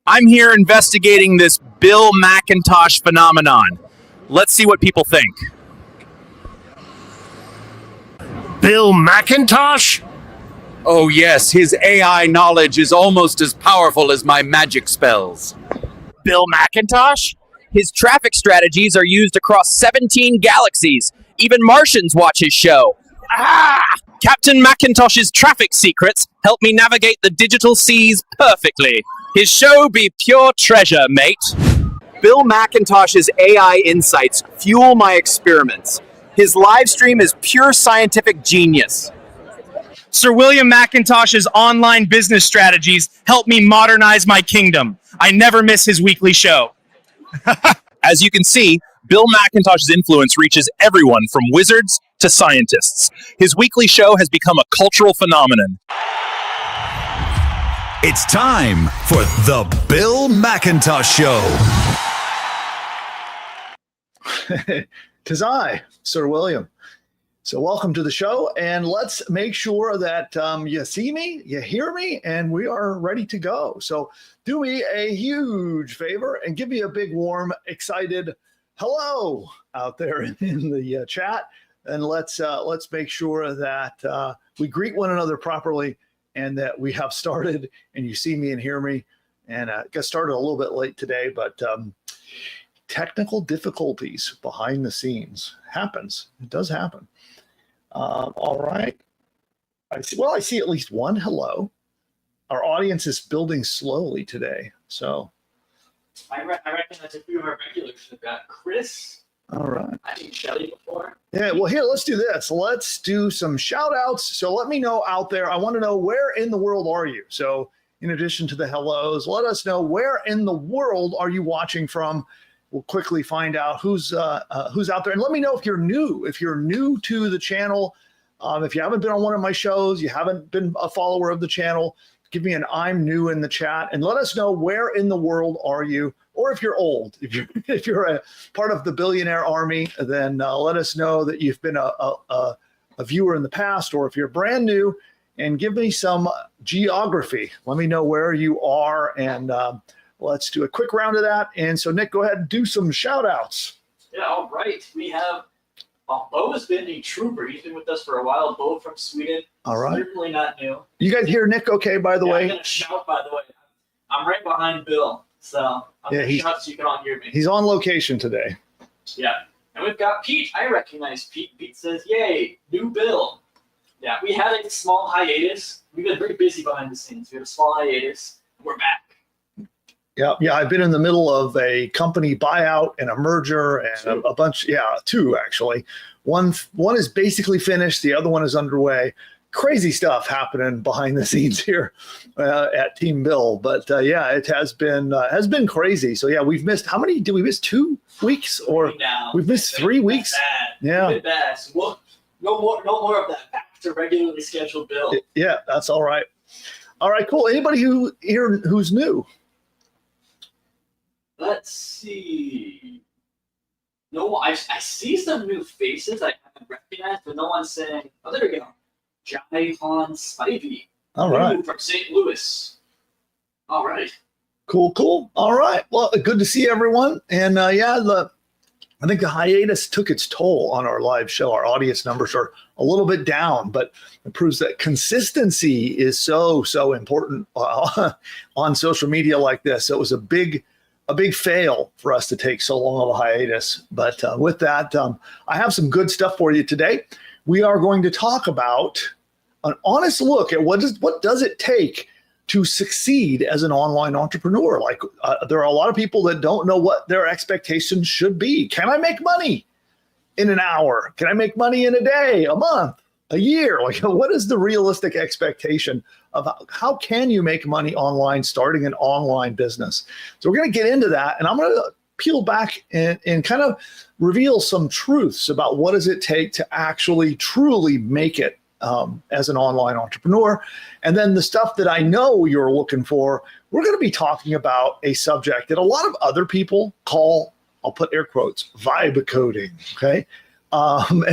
I'm here investigating this Bill McIntosh phenomenon. Let's see what people think. Bill McIntosh? Oh yes, his AI knowledge is almost as powerful as my magic spells. Bill McIntosh? His traffic strategies are used across 17 galaxies. Even Martians watch his show. Captain McIntosh's traffic secrets help me navigate the digital seas perfectly. His show be pure treasure, mate. Bill McIntosh's AI insights fuel my experiments. His live stream is pure scientific genius. Sir William McIntosh's online business strategies help me modernize my kingdom. I never miss his weekly show. As you can see, Bill McIntosh's influence reaches everyone from wizards to scientists. His weekly show has become a cultural phenomenon. It's time for the Bill McIntosh Show. 'Tis I, Sir William. So welcome to the show, and let's make sure that you see me, you hear me, and we are ready to go. So do me a huge favor and give me a big, warm, excited hello out there in the chat, and let's make sure that we greet one another properly and that we have started and you see me and hear me. And got started a little bit late today, but technical difficulties behind the scenes happens. It does happen. All right. I see at least one hello. Our audience is building slowly today. So I recognize a few of our regulars. We've got Chris. All right. I think Shelly before. Yeah, well, here, let's do this. Let's do some shout outs. So let me know out there. I want to know, where in the world are you? So in addition to the hellos, let us know, where in the world are you watching from? We'll quickly find out who's out there. And let me know if you're new. If you're new to the channel, if you haven't been on one of my shows, you haven't been a follower of the channel, give me an I'm new in the chat and let us know, where in the world are you? Or if you're old, if you're a part of the billionaire army, then let us know that you've been a viewer in the past, or if you're brand new, and give me some geography. Let me know where you are, and let's do a quick round of that. And so, Nick, go ahead and do some shout outs. Yeah, all right. We have Bo has been a trooper. He's been with us for a while. Bo from Sweden. All right. Certainly not new. You guys hear Nick okay, by the way? I'm going to shout, by the way. I'm right behind Bill. So I'm going to shout so you can all hear me. He's on location today. Yeah. And we've got Pete. I recognize Pete. Pete says, yay, new Bill. Yeah, we had a small hiatus. We've been very busy behind the scenes. We had a small hiatus. We're back. Yeah, I've been in the middle of a company buyout and a merger and a bunch. Yeah, two actually. One is basically finished. The other one is underway. Crazy stuff happening behind the scenes here at Team Bill. But yeah, it has been crazy. So yeah, we've missed, how many did we miss? 2 weeks, or we've missed 3 weeks? Bad. Yeah, It's been bad. So no more of that. Back to regularly scheduled Bill. Yeah, that's all right. All right, cool. Anybody who's new? Let's see. No, I see some new faces I haven't recognized, but no one's saying, oh, there we go. Jai Han Spivey. All right. From St. Louis. All right. Cool. All right. Well, good to see everyone. And I think the hiatus took its toll on our live show. Our audience numbers are a little bit down, but it proves that consistency is so important on social media like this. So it was a big fail for us to take so long of a hiatus. But with that, I have some good stuff for you today. We are going to talk about an honest look at what does it take to succeed as an online entrepreneur. Like there are a lot of people that don't know what their expectations should be. Can I make money in an hour? Can I make money in a day, a month, a year? Like, what is the realistic expectation of how can you make money online, starting an online business? So we're going to get into that, and I'm going to peel back and kind of reveal some truths about what does it take to actually truly make it as an online entrepreneur. And then the stuff that I know you're looking for, we're going to be talking about a subject that a lot of other people call, I'll put air quotes, vibe coding. Okay. And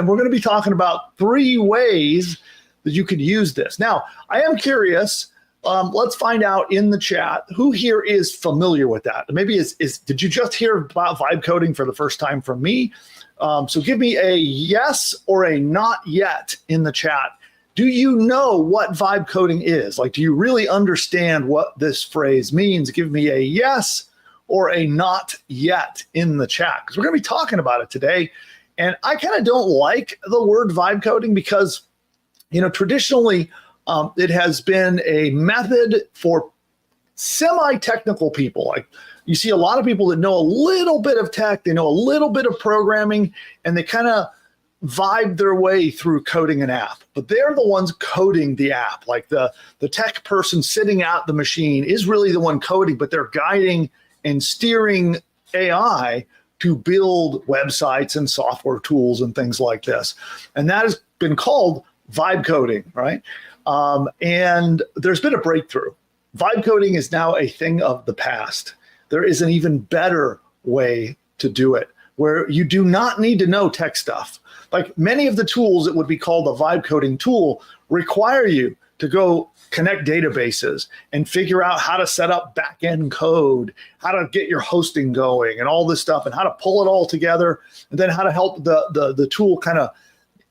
we're going to be talking about 3 ways that you could use this. Now, I am curious, let's find out in the chat who here is familiar with that. Maybe did you just hear about vibe coding for the first time from me? So give me a yes or a not yet in the chat. Do you know what vibe coding is? Like, do you really understand what this phrase means? Give me a yes or a not yet in the chat, because we're going to be talking about it today. And I kind of don't like the word vibe coding because, traditionally it has been a method for semi-technical people. Like, you see a lot of people that know a little bit of tech, they know a little bit of programming, and they kind of vibe their way through coding an app. But they're the ones coding the app. Like the tech person sitting at the machine is really the one coding, but they're guiding and steering AI to build websites and software tools and things like this. And that has been called vibe coding, right? And there's been a breakthrough. Vibe coding is now a thing of the past. There is an even better way to do it, where you do not need to know tech stuff. Like, many of the tools that would be called a vibe coding tool require you to go connect databases and figure out how to set up back-end code, how to get your hosting going and all this stuff, and how to pull it all together, and then how to help the tool kind of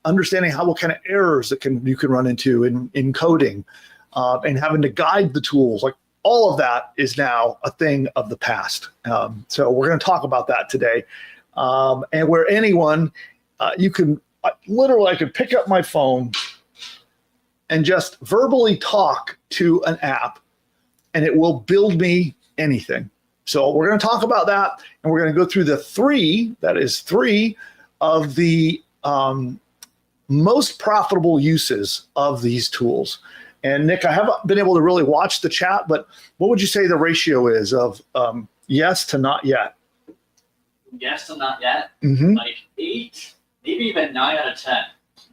understanding what kind of errors you can run into in coding, and having to guide the tools. Like, all of that is now a thing of the past. So we're going to talk about that today. And where anyone, I could pick up my phone and just verbally talk to an app, and it will build me anything. So we're going to talk about that, and we're going to go through three of the most profitable uses of these tools. And Nick, I haven't been able to really watch the chat, but what would you say the ratio is of yes to not yet? Yes to not yet? Mm-hmm. Like 8, maybe even 9 out of 10.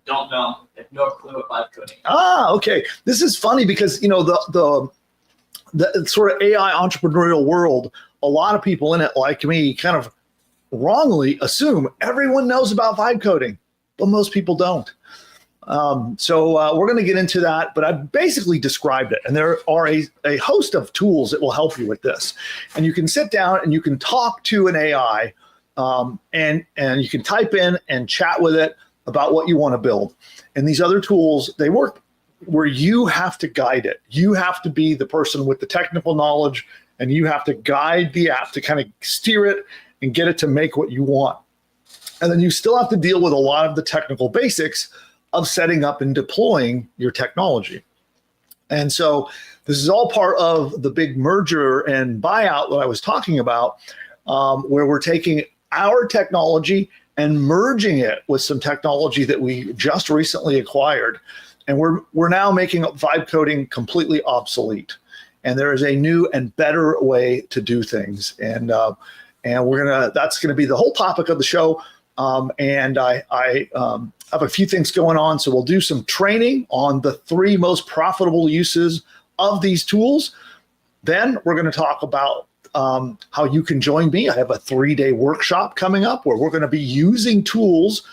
Don't know. I have no clue what vibe coding is. Okay. This is funny because, the sort of AI entrepreneurial world, a lot of people in it, like me, kind of wrongly assume everyone knows about vibe coding, but most people don't. So we're going to get into that, but I basically described it. And there are a host of tools that will help you with this. And you can sit down and you can talk to an AI, and you can type in and chat with it about what you want to build. And these other tools, they work where you have to guide it. You have to be the person with the technical knowledge, and you have to guide the app to kind of steer it and get it to make what you want. And then you still have to deal with a lot of the technical basics of setting up and deploying your technology. And so this is all part of the big merger and buyout that I was talking about, where we're taking our technology and merging it with some technology that we just recently acquired. And we're now making vibe coding completely obsolete. And there is a new and better way to do things. And that's gonna be the whole topic of the show. And I have a few things going on. So we'll do some training on the 3 most profitable uses of these tools. Then we're going to talk about how you can join me. I have a 3-day workshop coming up where we're going to be using tools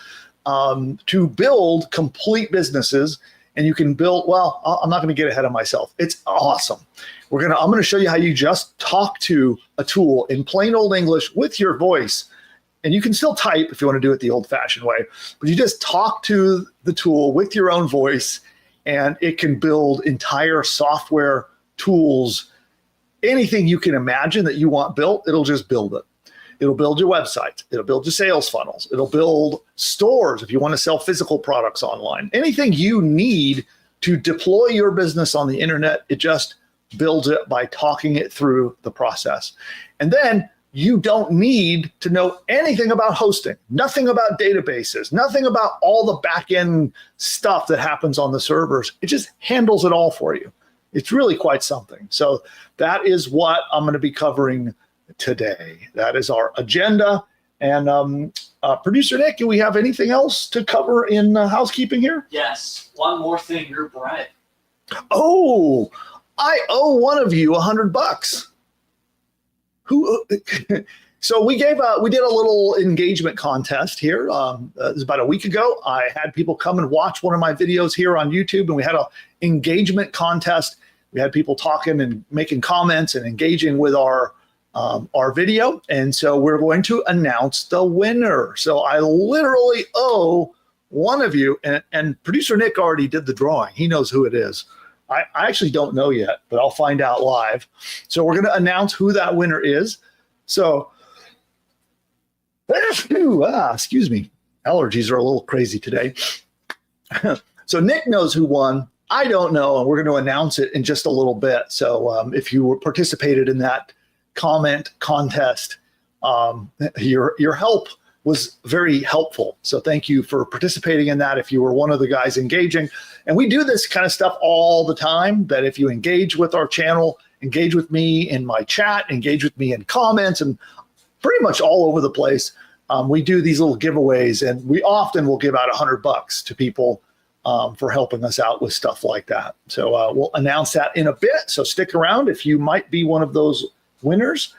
to build complete businesses. And you can build, I'm not going to get ahead of myself. It's awesome. I'm going to show you how you just talk to a tool in plain old English with your voice. And you can still type if you want to do it the old-fashioned way, but you just talk to the tool with your own voice, and it can build entire software tools. Anything you can imagine that you want built, it'll just build it. It'll build your website. It'll build your sales funnels. It'll build stores if you want to sell physical products online. Anything you need to deploy your business on the internet, it just builds it by talking it through the process. And then you don't need to know anything about hosting, nothing about databases, nothing about all the back-end stuff that happens on the servers. It just handles it all for you. It's really quite something. So that is what I'm going to be covering today. That is our agenda. And Producer Nick, do we have anything else to cover in housekeeping here? Yes. One more thing, your bread. Oh, I owe one of you $100. So we did a little engagement contest here. It was about a week ago. I had people come and watch one of my videos here on YouTube, and we had an engagement contest we had people talking and making comments and engaging with our video. And so we're going to announce the winner. So I literally owe one of you, and producer Nick already did the drawing. He knows who it is. I actually don't know yet, but I'll find out live. So we're going to announce who that winner is. So, excuse me. Allergies are a little crazy today. So Nick knows who won. I don't know, and we're going to announce it in just a little bit. So if you participated in that comment contest, your help was very helpful. So thank you for participating in that if you were one of the guys engaging. And we do this kind of stuff all the time, that if you engage with our channel, engage with me in my chat, engage with me in comments, and pretty much all over the place, we do these little giveaways, and we often will give out $100 to people for helping us out with stuff like that. So we'll announce that in a bit. So stick around if you might be one of those winners.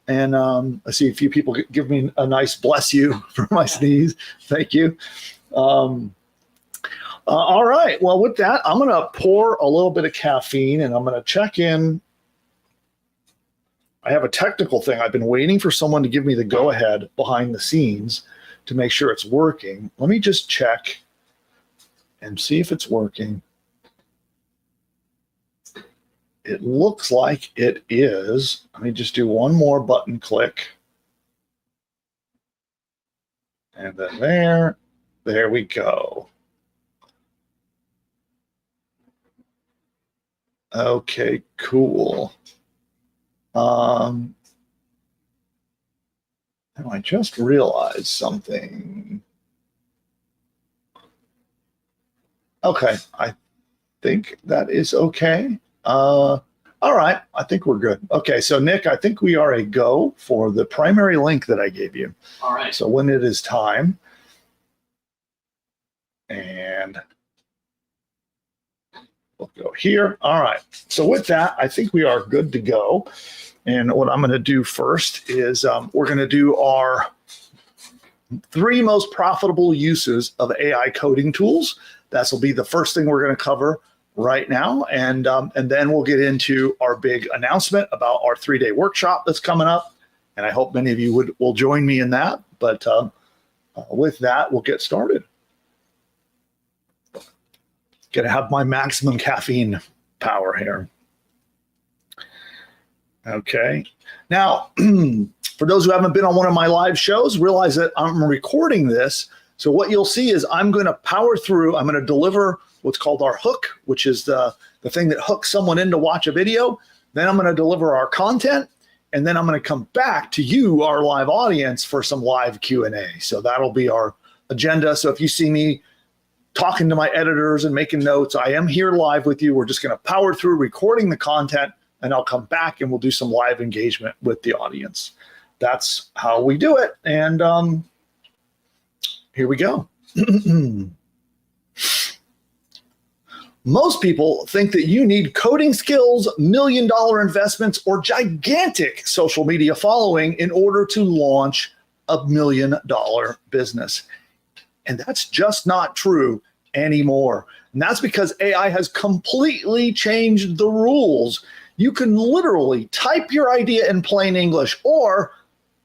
And I see a few people give me a nice bless you for my sneeze. Thank you. All right. Well, with that, I'm going to pour a little bit of caffeine, and I'm going to check in. I have a technical thing. I've been waiting for someone to give me the go-ahead behind the scenes to make sure it's working. Let me just check and see if it's working. It looks like it is. Let me just do one more button click. And then there we go. Okay, cool. I just realized something. Okay, I think that is okay. All right, I think we're good. Okay, so Nick, I think we are a go for the primary link that I gave you. All right. So when it is time, and we'll go here. All right, so with that, I think we are good to go. And what I'm going to do first is we're going to do our 3 most profitable uses of AI coding tools. That will be the first thing we're going to cover right now, and then we'll get into our big announcement about our 3-day workshop that's coming up, and I hope many of you will join me in that. But with that, we'll get started. Gonna have my maximum caffeine power here. Okay, now for those who haven't been on one of my live shows, realize that I'm recording this. So what you'll see is I'm going to power through. I'm going to deliver what's called our hook, which is the thing that hooks someone in to watch a video. Then I'm going to deliver our content, and then I'm going to come back to you, our live audience, for some live Q&A. So that'll be our agenda. So if you see me talking to my editors and making notes, I am here live with you. We're just going to power through recording the content, and I'll come back and we'll do some live engagement with the audience. That's how we do it. And here we go. Most people think that you need coding skills, million-dollar investments, or gigantic social media following in order to launch a $1 million business. And that's just not true anymore. And that's because AI has completely changed the rules. You can literally type your idea in plain English, or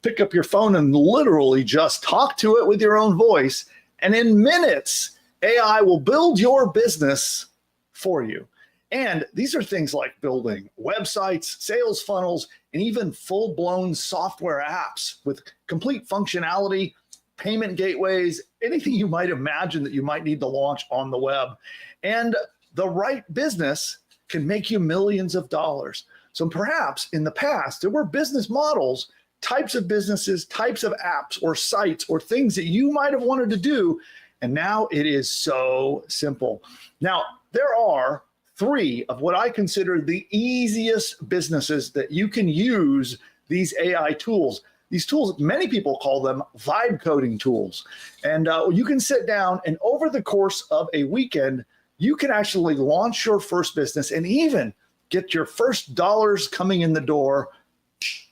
pick up your phone and literally just talk to it with your own voice. And in minutes, AI will build your business for you. And these are things like building websites, sales funnels, and even full-blown software apps with complete functionality, payment gateways, anything you might imagine that you might need to launch on the web. And the right business can make you millions of dollars. So perhaps in the past, there were business models, types of businesses, types of apps or sites or things that you might have wanted to do. And now it is so simple. Now, there are 3 of what I consider the easiest businesses that you can use these AI tools. These tools, many people call them vibe coding tools. And you can sit down, and over the course of a weekend, you can actually launch your first business and even get your first dollars coming in the door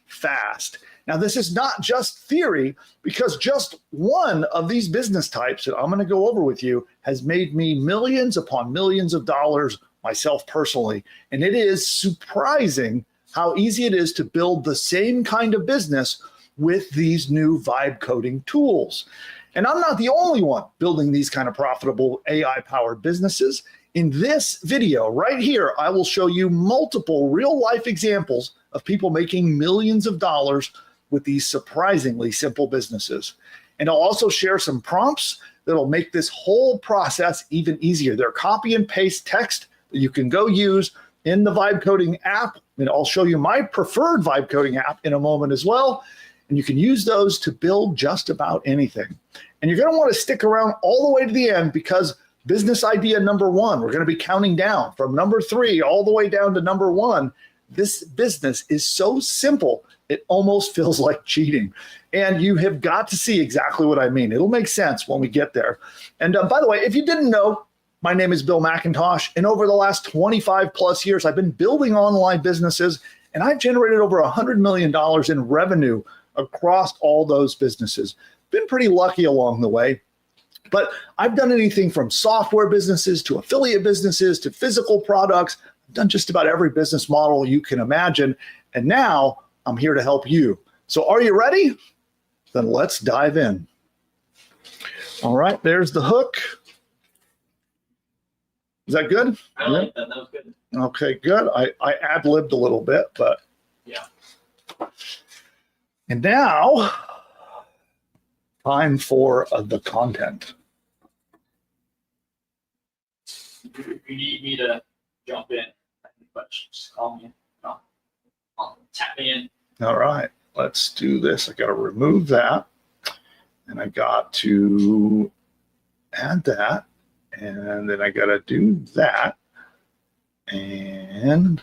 fast. Now, this is not just theory, because just one of these business types that I'm going to go over with you has made me millions upon millions of dollars myself personally. And it is surprising how easy it is to build the same kind of business with these new vibe coding tools. And I'm not the only one building these kind of profitable AI-powered businesses. In this video right here, I will show you multiple real-life examples of people making millions of dollars with these surprisingly simple businesses. And I'll also share some prompts that'll make this whole process even easier. They're copy and paste text that you can go use in the vibe coding app. And I'll show you my preferred vibe coding app in a moment as well. And you can use those to build just about anything. And you're going to want to stick around all the way to the end, because business idea number 1, we're going to be counting down from number 3 all the way down to number 1. This business is so simple, it almost feels like cheating. And you have got to see exactly what I mean. It'll make sense when we get there. And by the way, if you didn't know, my name is Bill McIntosh. And over the last 25 plus years, I've been building online businesses, and I've generated over $100 million in revenue across all those businesses. Been pretty lucky along the way. But I've done anything from software businesses to affiliate businesses to physical products. I've done just about every business model you can imagine. And now I'm here to help you. So are you ready? Then let's dive in. All right, there's the hook. Is that good? I like that. That was good. Okay, good. I ad-libbed a little bit, but Yeah. and now time for the content. If you need me to jump in, but just call me. I'll tap me in. All right, let's do this. I got to remove that, and I got to add that, and then I got to do that. And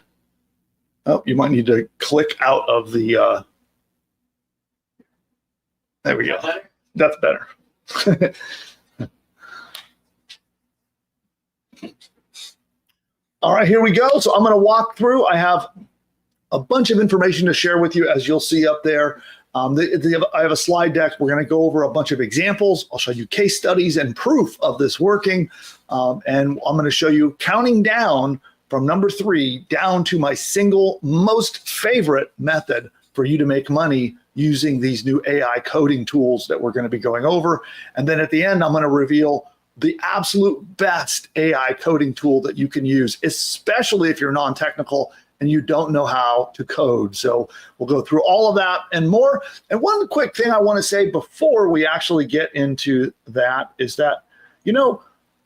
oh, you might need to click out of the. There we go. That's better. All right, here we go. So I'm going to walk through. I have a bunch of information to share with you, as you'll see up there. I have a slide deck. We're going to go over a bunch of examples. I'll show you case studies and proof of this working. And I'm going to show you counting down from number 3 down to my single most favorite method for you to make money using these new AI coding tools that we're going to be going over. And then at the end, I'm going to reveal the absolute best AI coding tool that you can use, especially if you're non-technical and you don't know how to code. So we'll go through all of that and more. And one quick thing I want to say before we actually get into that is that,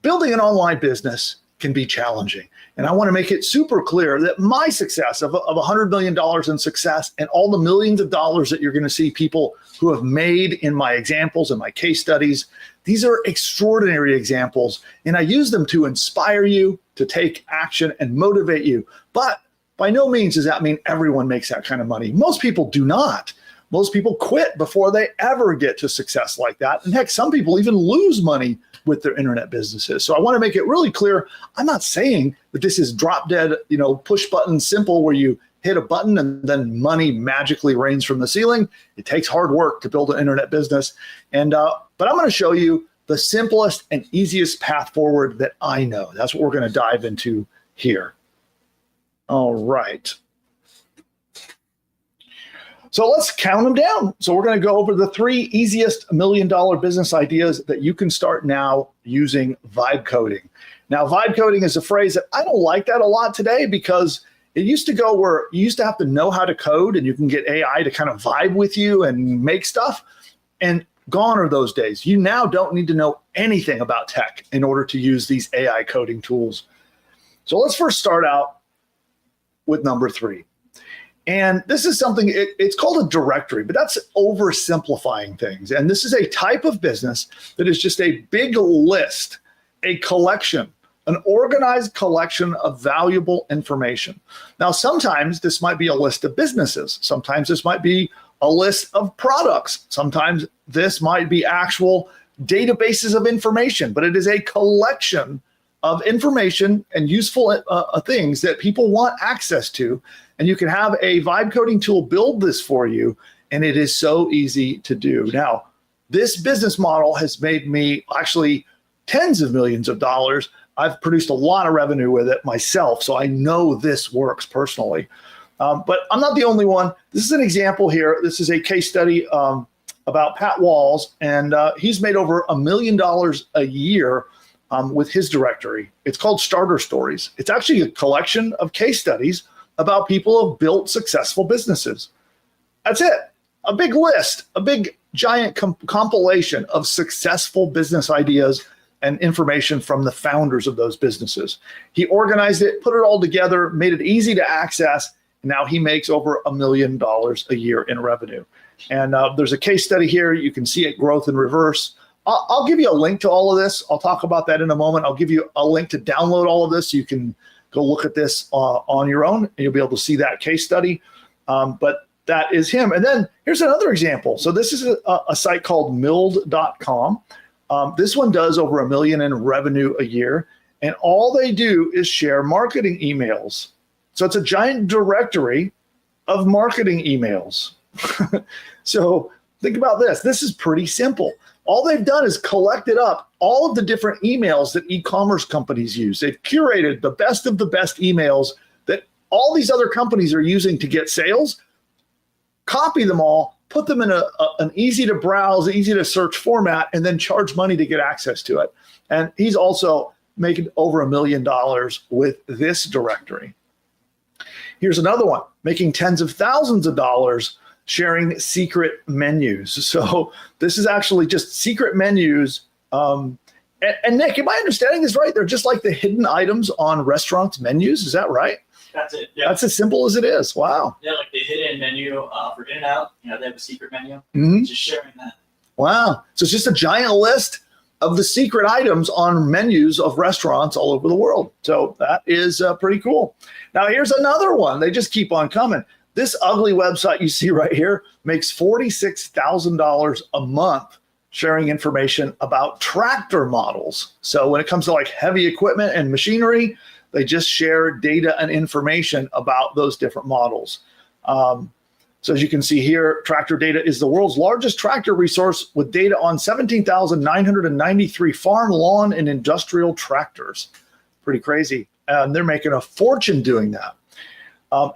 building an online business can be challenging. And I want to make it super clear that my success of $100 million in success and all the millions of dollars that you're going to see people who have made in my examples and my case studies, these are extraordinary examples. And I use them to inspire you to take action and motivate you. But by no means does that mean everyone makes that kind of money. Most people do not. Most people quit before they ever get to success like that. And heck, some people even lose money with their internet businesses. So I want to make it really clear. I'm not saying that this is drop dead, push button simple where you hit a button and then money magically rains from the ceiling. It takes hard work to build an internet business. And but I'm going to show you the simplest and easiest path forward that I know. That's what we're going to dive into here. All right. So let's count them down. So we're going to go over the 3 easiest $1 million business ideas that you can start now using vibe coding. Now, vibe coding is a phrase that I don't like that a lot today, because it used to go where you used to have to know how to code and you can get AI to kind of vibe with you and make stuff. And gone are those days. You now don't need to know anything about tech in order to use these AI coding tools. So let's first start out with number 3. And this is something, it's called a directory, but that's oversimplifying things. And this is a type of business that is just a big list, a collection, an organized collection of valuable information. Now, sometimes this might be a list of businesses. Sometimes this might be a list of products. Sometimes this might be actual databases of information, but it is a collection of information and useful things that people want access to. And you can have a vibe coding tool build this for you, and it is so easy to do. Now, this business model has made me actually tens of millions of dollars I've produced a lot of revenue with it myself, so I know this works personally. But I'm not the only one. This is an example here. This is a case study about Pat Walls, and he's made over $1 million a year with his directory. It's called Starter Stories. It's actually a collection of case studies about people who have built successful businesses. That's it. A big list, a big giant compilation of successful business ideas and information from the founders of those businesses. He organized it, put it all together, made it easy to access, and now he makes over $1 million a year in revenue. And there's a case study here. You can see it, growth in reverse. I'll give you a link to all of this. I'll talk about that in a moment. I'll give you a link to download all of this. So you can go look at this on your own, and you'll be able to see that case study. But that is him. And then here's another example. So this is a site called milled.com. This one does over $1 million in revenue a year. And all they do is share marketing emails. So it's a giant directory of marketing emails. So think about this. This is pretty simple. All they've done is collected up all of the different emails that e-commerce companies use. They've curated the best of the best emails that all these other companies are using to get sales, copy them all, put them in an easy to browse, easy to search format, and then charge money to get access to it. And he's also making over $1 million with this directory. Here's another one, making tens of thousands of dollars sharing secret menus. So this is actually just secret menus. And Nick, am I understanding this right? They're just like the hidden items on restaurants' menus. Is that right? That's it. Yeah. That's as simple as it is. Wow. Yeah, like the hidden menu for In-N-Out. You know, they have a secret menu. Mm-hmm. Just sharing that. Wow. So it's just a giant list of the secret items on menus of restaurants all over the world. So that is pretty cool. Now, here's another one. They just keep on coming. This ugly website you see right here makes $46,000 a month sharing information about tractor models. So when it comes to like heavy equipment and machinery, they just share data and information about those different models. So as you can see here, Tractor Data is the world's largest tractor resource with data on 17,993 farm, lawn, and industrial tractors. Pretty crazy. And they're making a fortune doing that.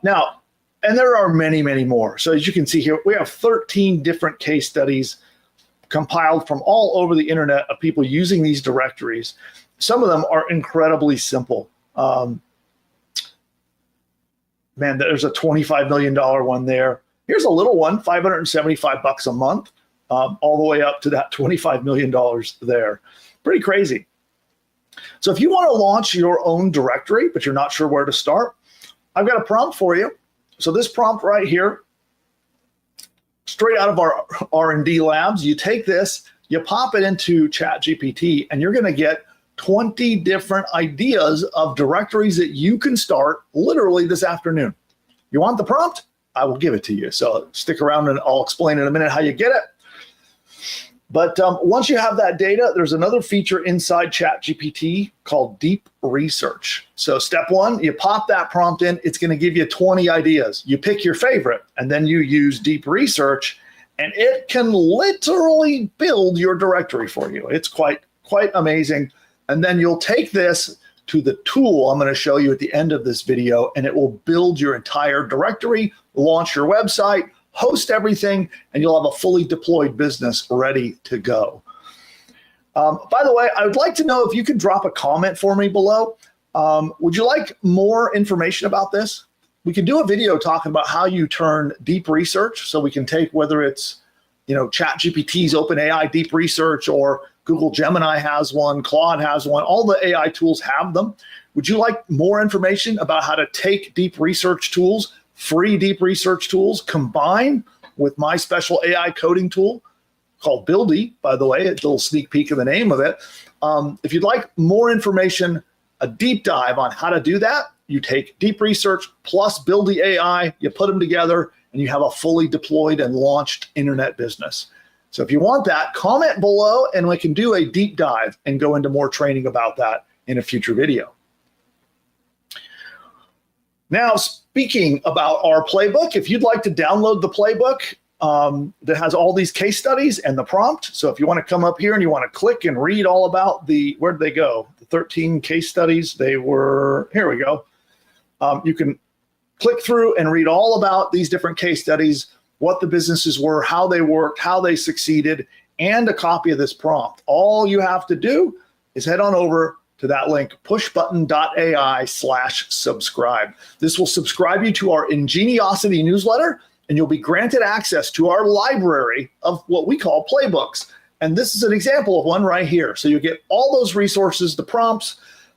Now, and there are many, many more. So as you can see here, we have 13 different case studies compiled from all over the internet of people using these directories. Some of them are incredibly simple. Man, there's a $25 million one there. Here's a little one, $575 a month, all the way up to that $25 million there. Pretty crazy. So if you want to launch your own directory, but you're not sure where to start, I've got a prompt for you. So this prompt right here, straight out of our R&D labs, you take this, you pop it into ChatGPT, and you're going to get 20 different ideas of directories that you can start literally this afternoon. You want the prompt? I will give it to you. So stick around and I'll explain in a minute how you get it. But once you have that data, there's another feature inside ChatGPT called Deep Research. So step one, you pop that prompt in. It's going to give you 20 ideas. You pick your favorite, and then you use Deep Research, and it can literally build your directory for you. It's quite amazing. And then you'll take this to the tool I'm going to show you at the end of this video, and it will build your entire directory, launch your website, host everything, and you'll have a fully deployed business ready to go. By the way, I would like to know if you could drop a comment for me below. Would you like more information about this? We can do a video talking about how you turn Deep Research, so we can take whether it's, ChatGPT's OpenAI Deep Research, or Google Gemini has one, Claude has one. All the AI tools have them. Would you like more information about how to take Deep Research tools, free Deep Research tools, combine with my special AI coding tool called Buildy, by the way, a little sneak peek of the name of it. If you'd like more information, a deep dive on how to do that, you take Deep Research plus Buildy AI, you put them together, and you have a fully deployed and launched internet business. So if you want that, comment below, and we can do a deep dive and go into more training about that in a future video. Now, speaking about our playbook, if you'd like to download the playbook that has all these case studies and the prompt, so if you want to come up here and you want to click and read all about where did they go? The 13 case studies. They were, here we go. You can click through and read all about these different case studies, what the businesses were, how they worked, how they succeeded, and a copy of this prompt. All you have to do is head on over to that link, pushbutton.ai/subscribe. This will subscribe you to our Ingeniosity newsletter, and you'll be granted access to our library of what we call playbooks. And this is an example of one right here. So you get all those resources, the prompts,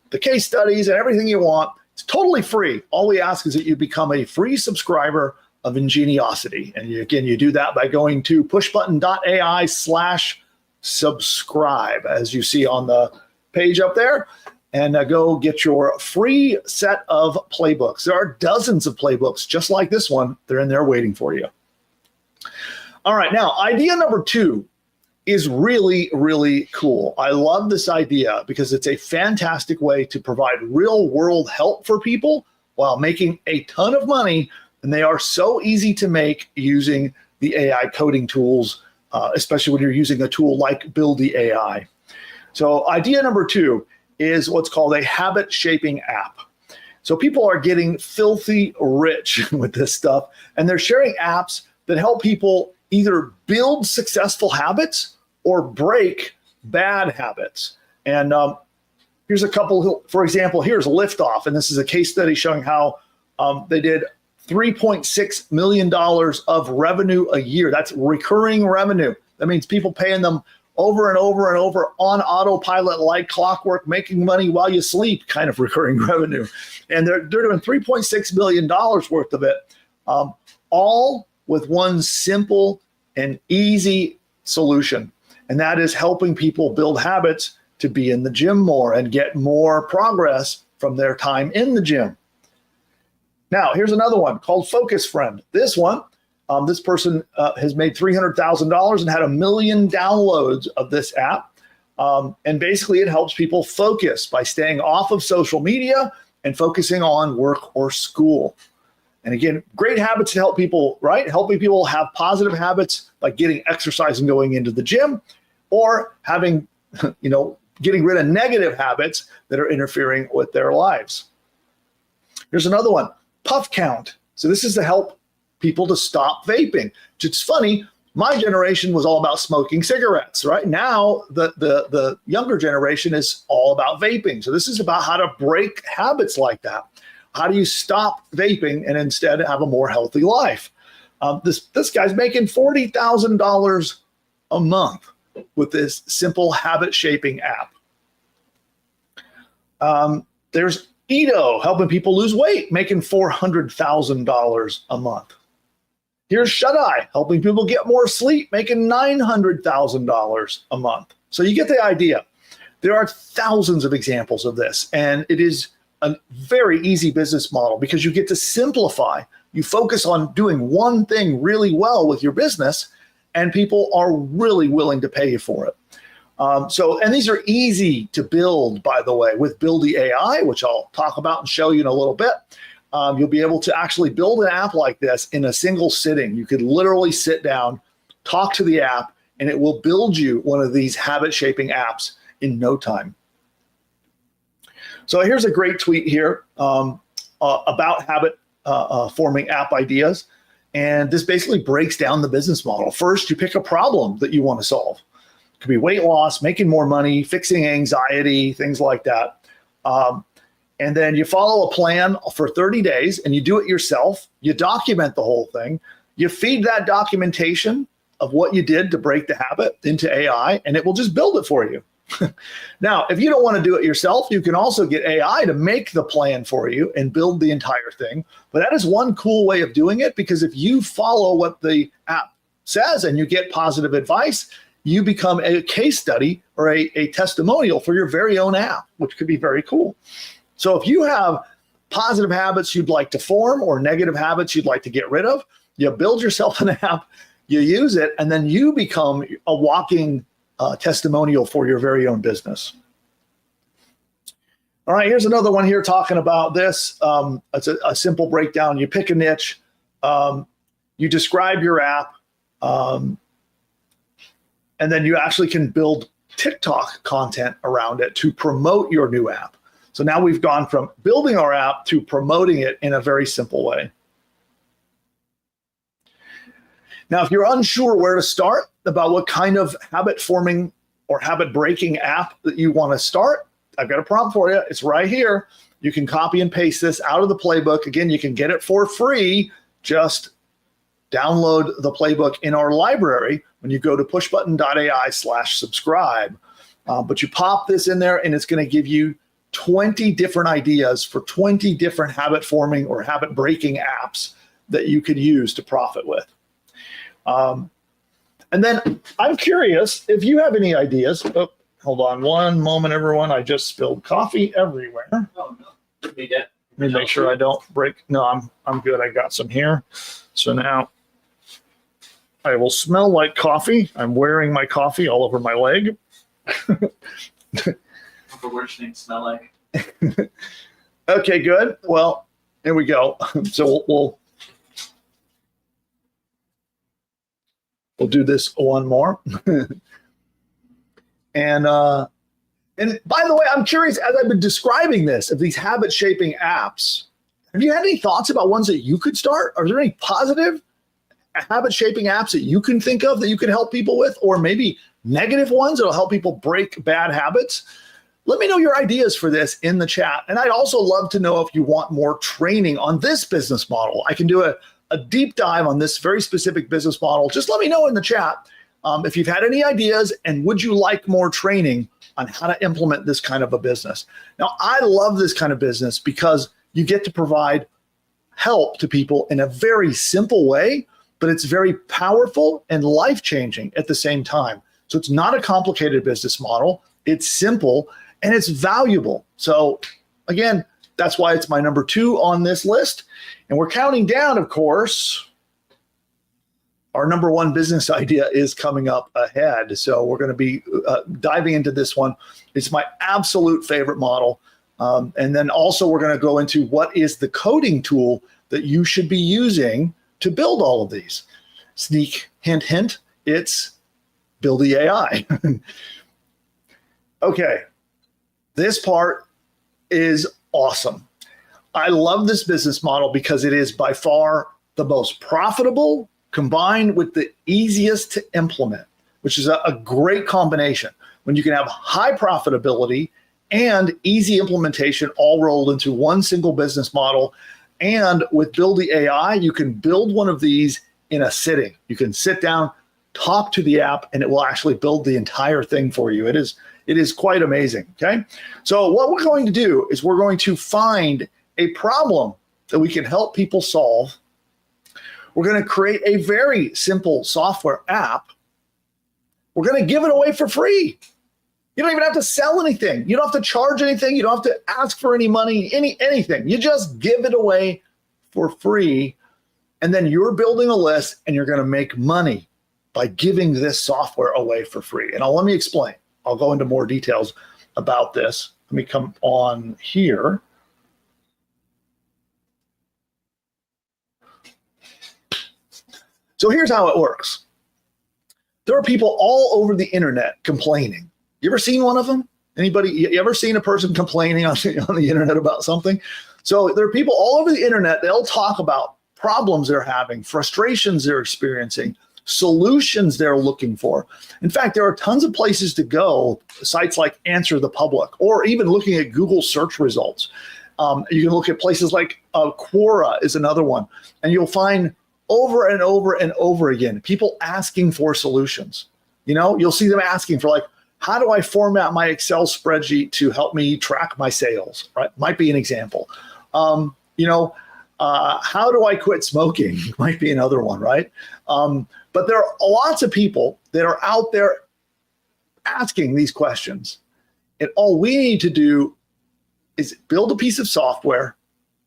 the case studies, and everything you want. It's totally free. All we ask is that you become a free subscriber of Ingeniosity. And you do that by going to pushbutton.ai/subscribe, as you see on the page up there, and go get your free set of playbooks. There are dozens of playbooks just like this one. They're in there waiting for you. All right, now idea number 2 is really, really cool. I love this idea because it's a fantastic way to provide real world help for people while making a ton of money. And they are so easy to make using the AI coding tools, especially when you're using a tool like Build the AI. So idea number 2 is what's called a habit shaping app. So people are getting filthy rich with this stuff, and they're sharing apps that help people either build successful habits or break bad habits. And here's a couple. For example, here's Liftoff, and this is a case study showing how they did $3.6 million of revenue a year. That's recurring revenue. That means people paying them over and over and over on autopilot like clockwork, making money while you sleep kind of recurring revenue. And they're doing $3.6 million worth of it, all with one simple and easy solution. And that is helping people build habits to be in the gym more and get more progress from their time in the gym. Now, here's another one called Focus Friend. This one, this person has made $300,000 and had 1 million downloads of this app. And basically it helps people focus by staying off of social media and focusing on work or school. And again, great habits to help people, right? Helping people have positive habits like getting exercise and going into the gym, or having, getting rid of negative habits that are interfering with their lives. Here's another one, Puff Count. So this is to help people to stop vaping. It's funny, my generation was all about smoking cigarettes, right? Now the younger generation is all about vaping. So this is about how to break habits like that. How do you stop vaping and instead have a more healthy life? This guy's making $40,000 a month with this simple habit shaping app. There's Edo, helping people lose weight, making $400,000 a month. Here's Shut Eye, helping people get more sleep, making $900,000 a month. So you get the idea. There are thousands of examples of this, and it is a very easy business model because you get to simplify. You focus on doing one thing really well with your business, and people are really willing to pay you for it. And these are easy to build, by the way, with Build the AI, which I'll talk about and show you in a little bit. You'll be able to actually build an app like this in a single sitting. You could literally sit down, talk to the app, and it will build you one of these habit shaping apps in no time. So here's a great tweet here about habit forming app ideas. And this basically breaks down the business model. First, you pick a problem that you want to solve. It could be weight loss, making more money, fixing anxiety, things like that. And then you follow a plan for 30 days and you do it yourself. You document the whole thing. You feed that documentation of what you did to break the habit into AI, and it will just build it for you. Now, if you don't want to do it yourself, you can also get AI to make the plan for you and build the entire thing. But that is one cool way of doing it, because if you follow what the app says and you get positive advice, you become a case study or a testimonial for your very own app, which could be very cool. So if you have positive habits you'd like to form or negative habits you'd like to get rid of, you build yourself an app, you use it, and then you become a walking testimonial for your very own business. All right, here's another one here talking about this. It's a simple breakdown. You pick a niche, you describe your app, and then you actually can build TikTok content around it to promote your new app. So now we've gone from building our app to promoting it in a very simple way. Now, if you're unsure where to start about what kind of habit forming or habit breaking app that you want to start, I've got a prompt for you. It's right here. You can copy and paste this out of the playbook. Again, you can get it for free. Just download the playbook in our library when you go to pushbutton.ai/subscribe. But you pop this in there and it's going to give you 20 different ideas for 20 different habit forming or habit breaking apps that you could use to profit with. And then I'm curious if you have any ideas. Oh, hold on one moment, everyone. I just spilled coffee everywhere. Oh, no. Let me make sure I don't break. No, I'm good. I got some here. So now I will smell like coffee. I'm wearing my coffee all over my leg. For worse things smell like. Okay, good. Well, here we go. So we'll do this one more. And by the way, I'm curious, as I've been describing this, of these habit shaping apps, have you had any thoughts about ones that you could start? Are there any positive habit shaping apps that you can think of that you can help people with, or maybe negative ones that'll help people break bad habits? Let me know your ideas for this in the chat. And I'd also love to know if you want more training on this business model. I can do a deep dive on this very specific business model. Just let me know in the chat if you've had any ideas, and would you like more training on how to implement this kind of a business? Now, I love this kind of business because you get to provide help to people in a very simple way, but it's very powerful and life-changing at the same time. So it's not a complicated business model. It's simple and it's valuable. So again, that's why it's my number 2 on this list. And we're counting down, of course. Our number 1 business idea is coming up ahead. So we're going to be diving into this one. It's my absolute favorite model. And then also we're going to go into what is the coding tool that you should be using to build all of these. Sneak, hint, hint, it's Build the AI. Okay, this part is awesome. I love this business model because it is by far the most profitable combined with the easiest to implement, which is a great combination when you can have high profitability and easy implementation all rolled into one single business model. And with Build the AI, you can build one of these in a sitting. You can sit down, talk to the app, and it will actually build the entire thing for you. It is quite amazing, okay? So what we're going to do is we're going to find a problem that we can help people solve. We're going to create a very simple software app. We're going to give it away for free. You don't even have to sell anything. You don't have to charge anything. You don't have to ask for any money, anything. You just give it away for free. And then you're building a list and you're going to make money by giving this software away for free. And let me explain. I'll go into more details about this. Let me come on here. So here's how it works. There are people all over the internet complaining. You ever seen one of them? Anybody? You ever seen a person complaining on the internet about something? So there are people all over the internet. They'll talk about problems they're having, frustrations they're experiencing, solutions they're looking for. In fact, there are tons of places to go, sites like Answer the Public, or even looking at Google search results. You can look at places like Quora is another one, and you'll find over and over and over again people asking for solutions. You know, you'll see them asking for, like, how do I format my Excel spreadsheet to help me track my sales, right? Might be an example. How do I quit smoking? Might be another one, right? But there are lots of people that are out there asking these questions. And all we need to do is build a piece of software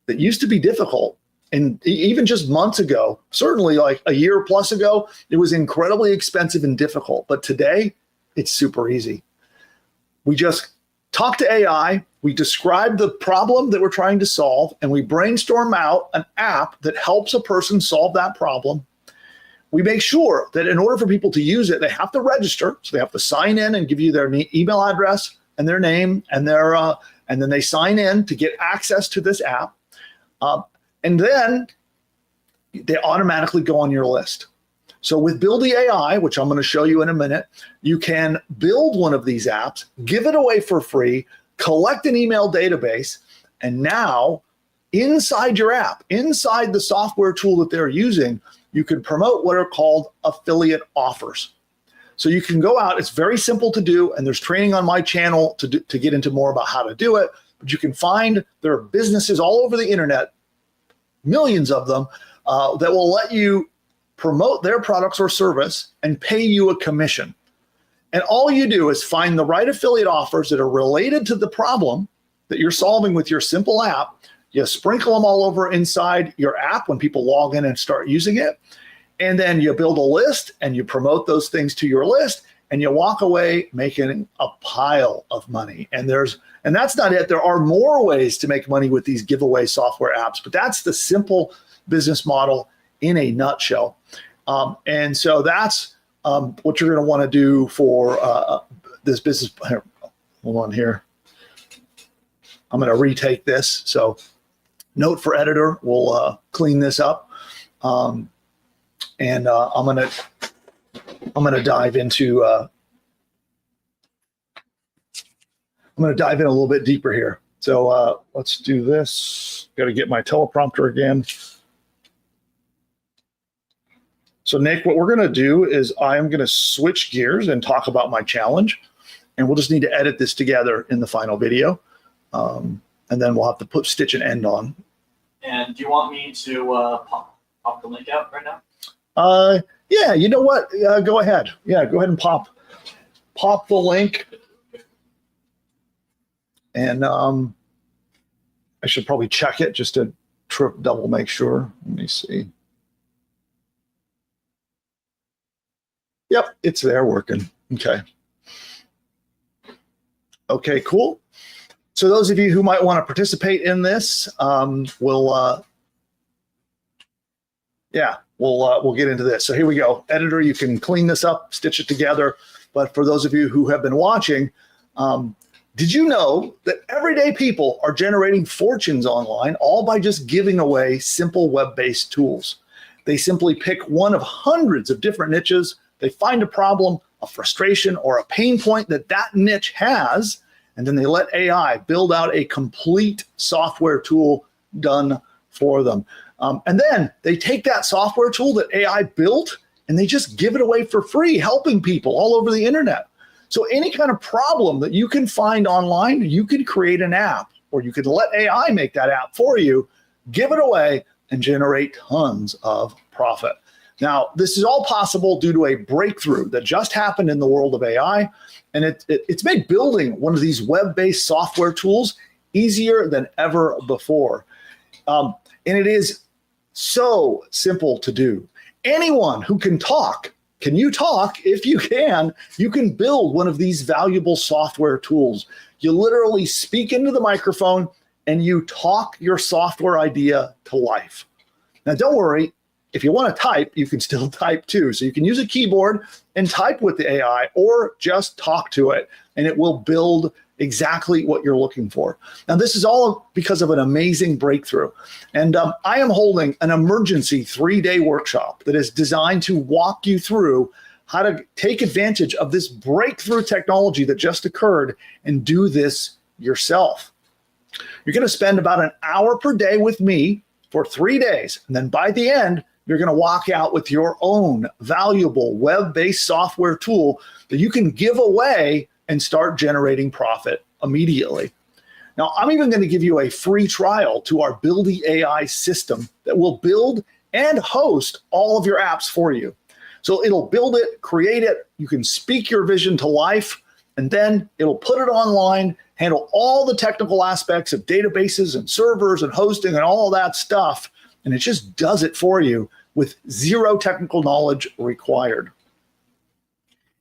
that used to be difficult. And even just months ago, certainly like a year plus ago, it was incredibly expensive and difficult. But today, it's super easy. We just talk to AI, we describe the problem that we're trying to solve, and we brainstorm out an app that helps a person solve that problem. we make sure that in order for people to use it, they have to register. So they have to sign in and give you their email address and their name and their and then they sign in to get access to this app. And then they automatically go on your list. So with Build the AI, which I'm going to show you in a minute, you can build one of these apps, give it away for free, collect an email database, and now inside your app, inside the software tool that they're using, you can promote what are called affiliate offers. So you can go out, it's very simple to do, and there's training on my channel to get into more about how to do it, but you can find there are businesses all over the internet, millions of them, that will let you promote their products or service and pay you a commission. And all you do is find the right affiliate offers that are related to the problem that you're solving with your simple app. You sprinkle them all over inside your app when people log in and start using it. And then you build a list and you promote those things to your list and you walk away making a pile of money. And that's not it. There are more ways to make money with these giveaway software apps, but that's the simple business model in a nutshell. And so that's what you're going to want to do for this business. Here, hold on here. I'm going to retake this. So note for editor, we'll clean this up. And I'm going to dive into I'm going to dive in a little bit deeper here. So let's do this. Got to get my teleprompter again. So Nick, what we're going to do is I'm going to switch gears and talk about my challenge, and we'll just need to edit this together in the final video, and then we'll have to put stitch and end on. And do you want me to pop the link out right now? Yeah, you know what? Go ahead. Yeah, go ahead and pop the link. And I should probably check it just to double make sure. Let me see. Yep, it's there working. Okay. Okay, cool. So those of you who might want to participate in this, we'll get into this. So here we go. Editor, you can clean this up, stitch it together. But for those of you who have been watching, did you know that everyday people are generating fortunes online all by just giving away simple web-based tools? They simply pick one of hundreds of different niches. They find a problem, a frustration, or a pain point that niche has, and then they let AI build out a complete software tool done for them. And then they take that software tool that AI built and they just give it away for free, helping people all over the internet. So any kind of problem that you can find online, you can create an app, or you could let AI make that app for you, give it away, and generate tons of profit. Now, this is all possible due to a breakthrough that just happened in the world of AI, and it's made building one of these web-based software tools easier than ever before. And it is so simple to do. Anyone who can talk, can you talk? If you can build one of these valuable software tools. You literally speak into the microphone and you talk your software idea to life. Now, don't worry. If you want to type, you can still type too. So you can use a keyboard and type with the AI or just talk to it, and it will build exactly what you're looking for. Now, this is all because of an amazing breakthrough. And I am holding an emergency 3-day workshop that is designed to walk you through how to take advantage of this breakthrough technology that just occurred and do this yourself. You're going to spend about an hour per day with me for 3 days. And then by the end, you're going to walk out with your own valuable web-based software tool that you can give away and start generating profit immediately. Now, I'm even going to give you a free trial to our Build the AI system that will build and host all of your apps for you. So it'll build it, create it, you can speak your vision to life, and then it'll put it online, handle all the technical aspects of databases and servers and hosting and all of that stuff, and it just does it for you with zero technical knowledge required.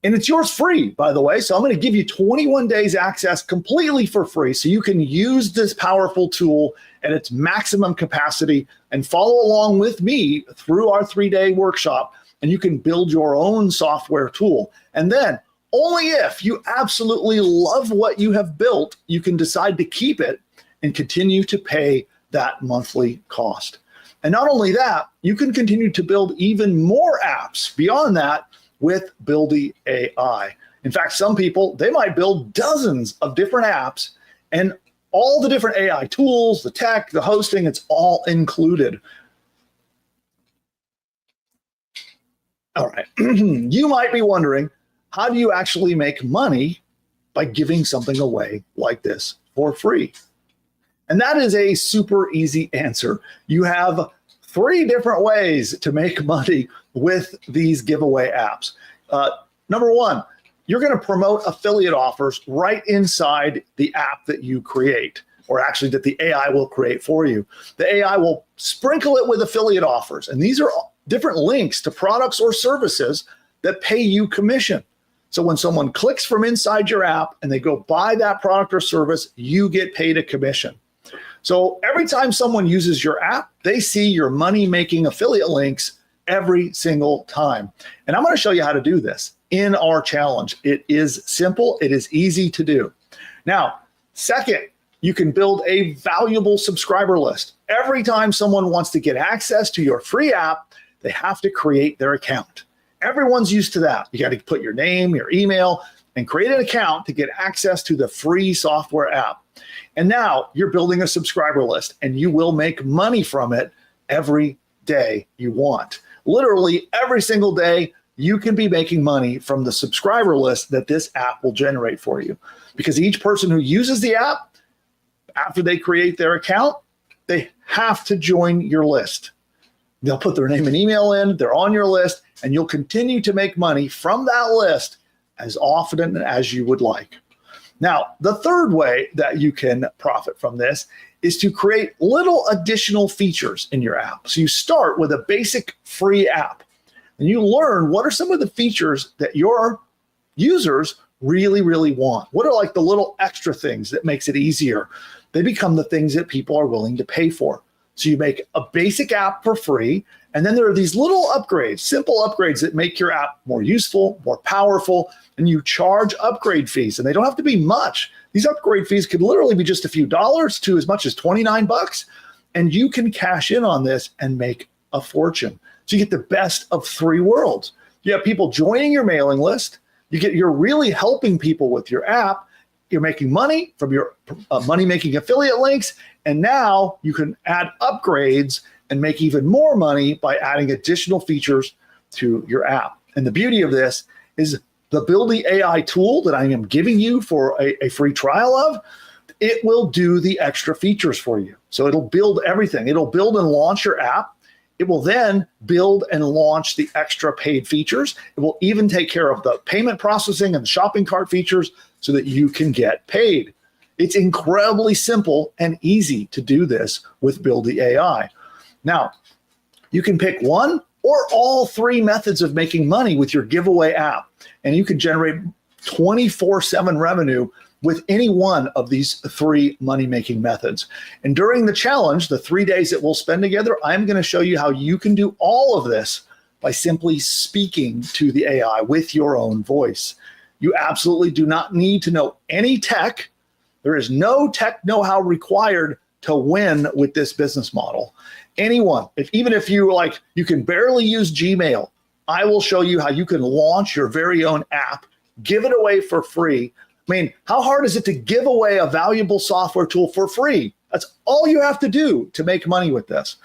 And it's yours free, by the way. So I'm going to give you 21 days access completely for free so you can use this powerful tool at its maximum capacity and follow along with me through our 3-day workshop and you can build your own software tool. And then only if you absolutely love what you have built, you can decide to keep it and continue to pay that monthly cost. And not only that, you can continue to build even more apps beyond that with Buildy AI. In fact, some people, they might build dozens of different apps, and all the different AI tools, the tech, the hosting, it's all included. All right. You might be wondering, how do you actually make money by giving something away like this for free? And that is a super easy answer. You have 3 different ways to make money with these giveaway apps. Number 1, you're going to promote affiliate offers right inside the app that you create, or actually that the AI will create for you. The AI will sprinkle it with affiliate offers. And these are different links to products or services that pay you commission. So when someone clicks from inside your app and they go buy that product or service, you get paid a commission. So every time someone uses your app, they see your money-making affiliate links every single time. And I'm going to show you how to do this in our challenge. It is simple. It is easy to do. Now, second, you can build a valuable subscriber list. Every time someone wants to get access to your free app, they have to create their account. Everyone's used to that. You got to put your name, your email, and create an account to get access to the free software app. And now you're building a subscriber list, and you will make money from it every day you want. Literally every single day, you can be making money from the subscriber list that this app will generate for you. Because each person who uses the app, after they create their account, they have to join your list. They'll put their name and email in, they're on your list, and you'll continue to make money from that list as often as you would like. Now, the third way that you can profit from this is to create little additional features in your app. So you start with a basic free app, and you learn what are some of the features that your users really, really want. What are like the little extra things that makes it easier? They become the things that people are willing to pay for. So you make a basic app for free, and then there are these little upgrades, simple upgrades that make your app more useful, more powerful, and you charge upgrade fees, and they don't have to be much. These upgrade fees could literally be just a few dollars to as much as $29, and you can cash in on this and make a fortune. So you get the best of 3 worlds. You have people joining your mailing list. You're really helping people with your app. You're making money from your money-making affiliate links, and now you can add upgrades and make even more money by adding additional features to your app. And the beauty of this is the Buildy AI tool that I am giving you for a free trial of, it will do the extra features for you. So it'll build everything. It'll build and launch your app. It will then build and launch the extra paid features. It will even take care of the payment processing and shopping cart features so that you can get paid. It's incredibly simple and easy to do this with Buildy AI. Now, you can pick one or all 3 methods of making money with your giveaway app, and you can generate 24/7 revenue with any one of these 3 money-making methods. And during the challenge, the 3 days that we'll spend together, I'm going to show you how you can do all of this by simply speaking to the AI with your own voice. You absolutely do not need to know any tech. There is no tech know-how required to win with this business model. Anyone, even if you can barely use Gmail, I will show you how you can launch your very own app, give it away for free. I mean, how hard is it to give away a valuable software tool for free? That's all you have to do to make money with this.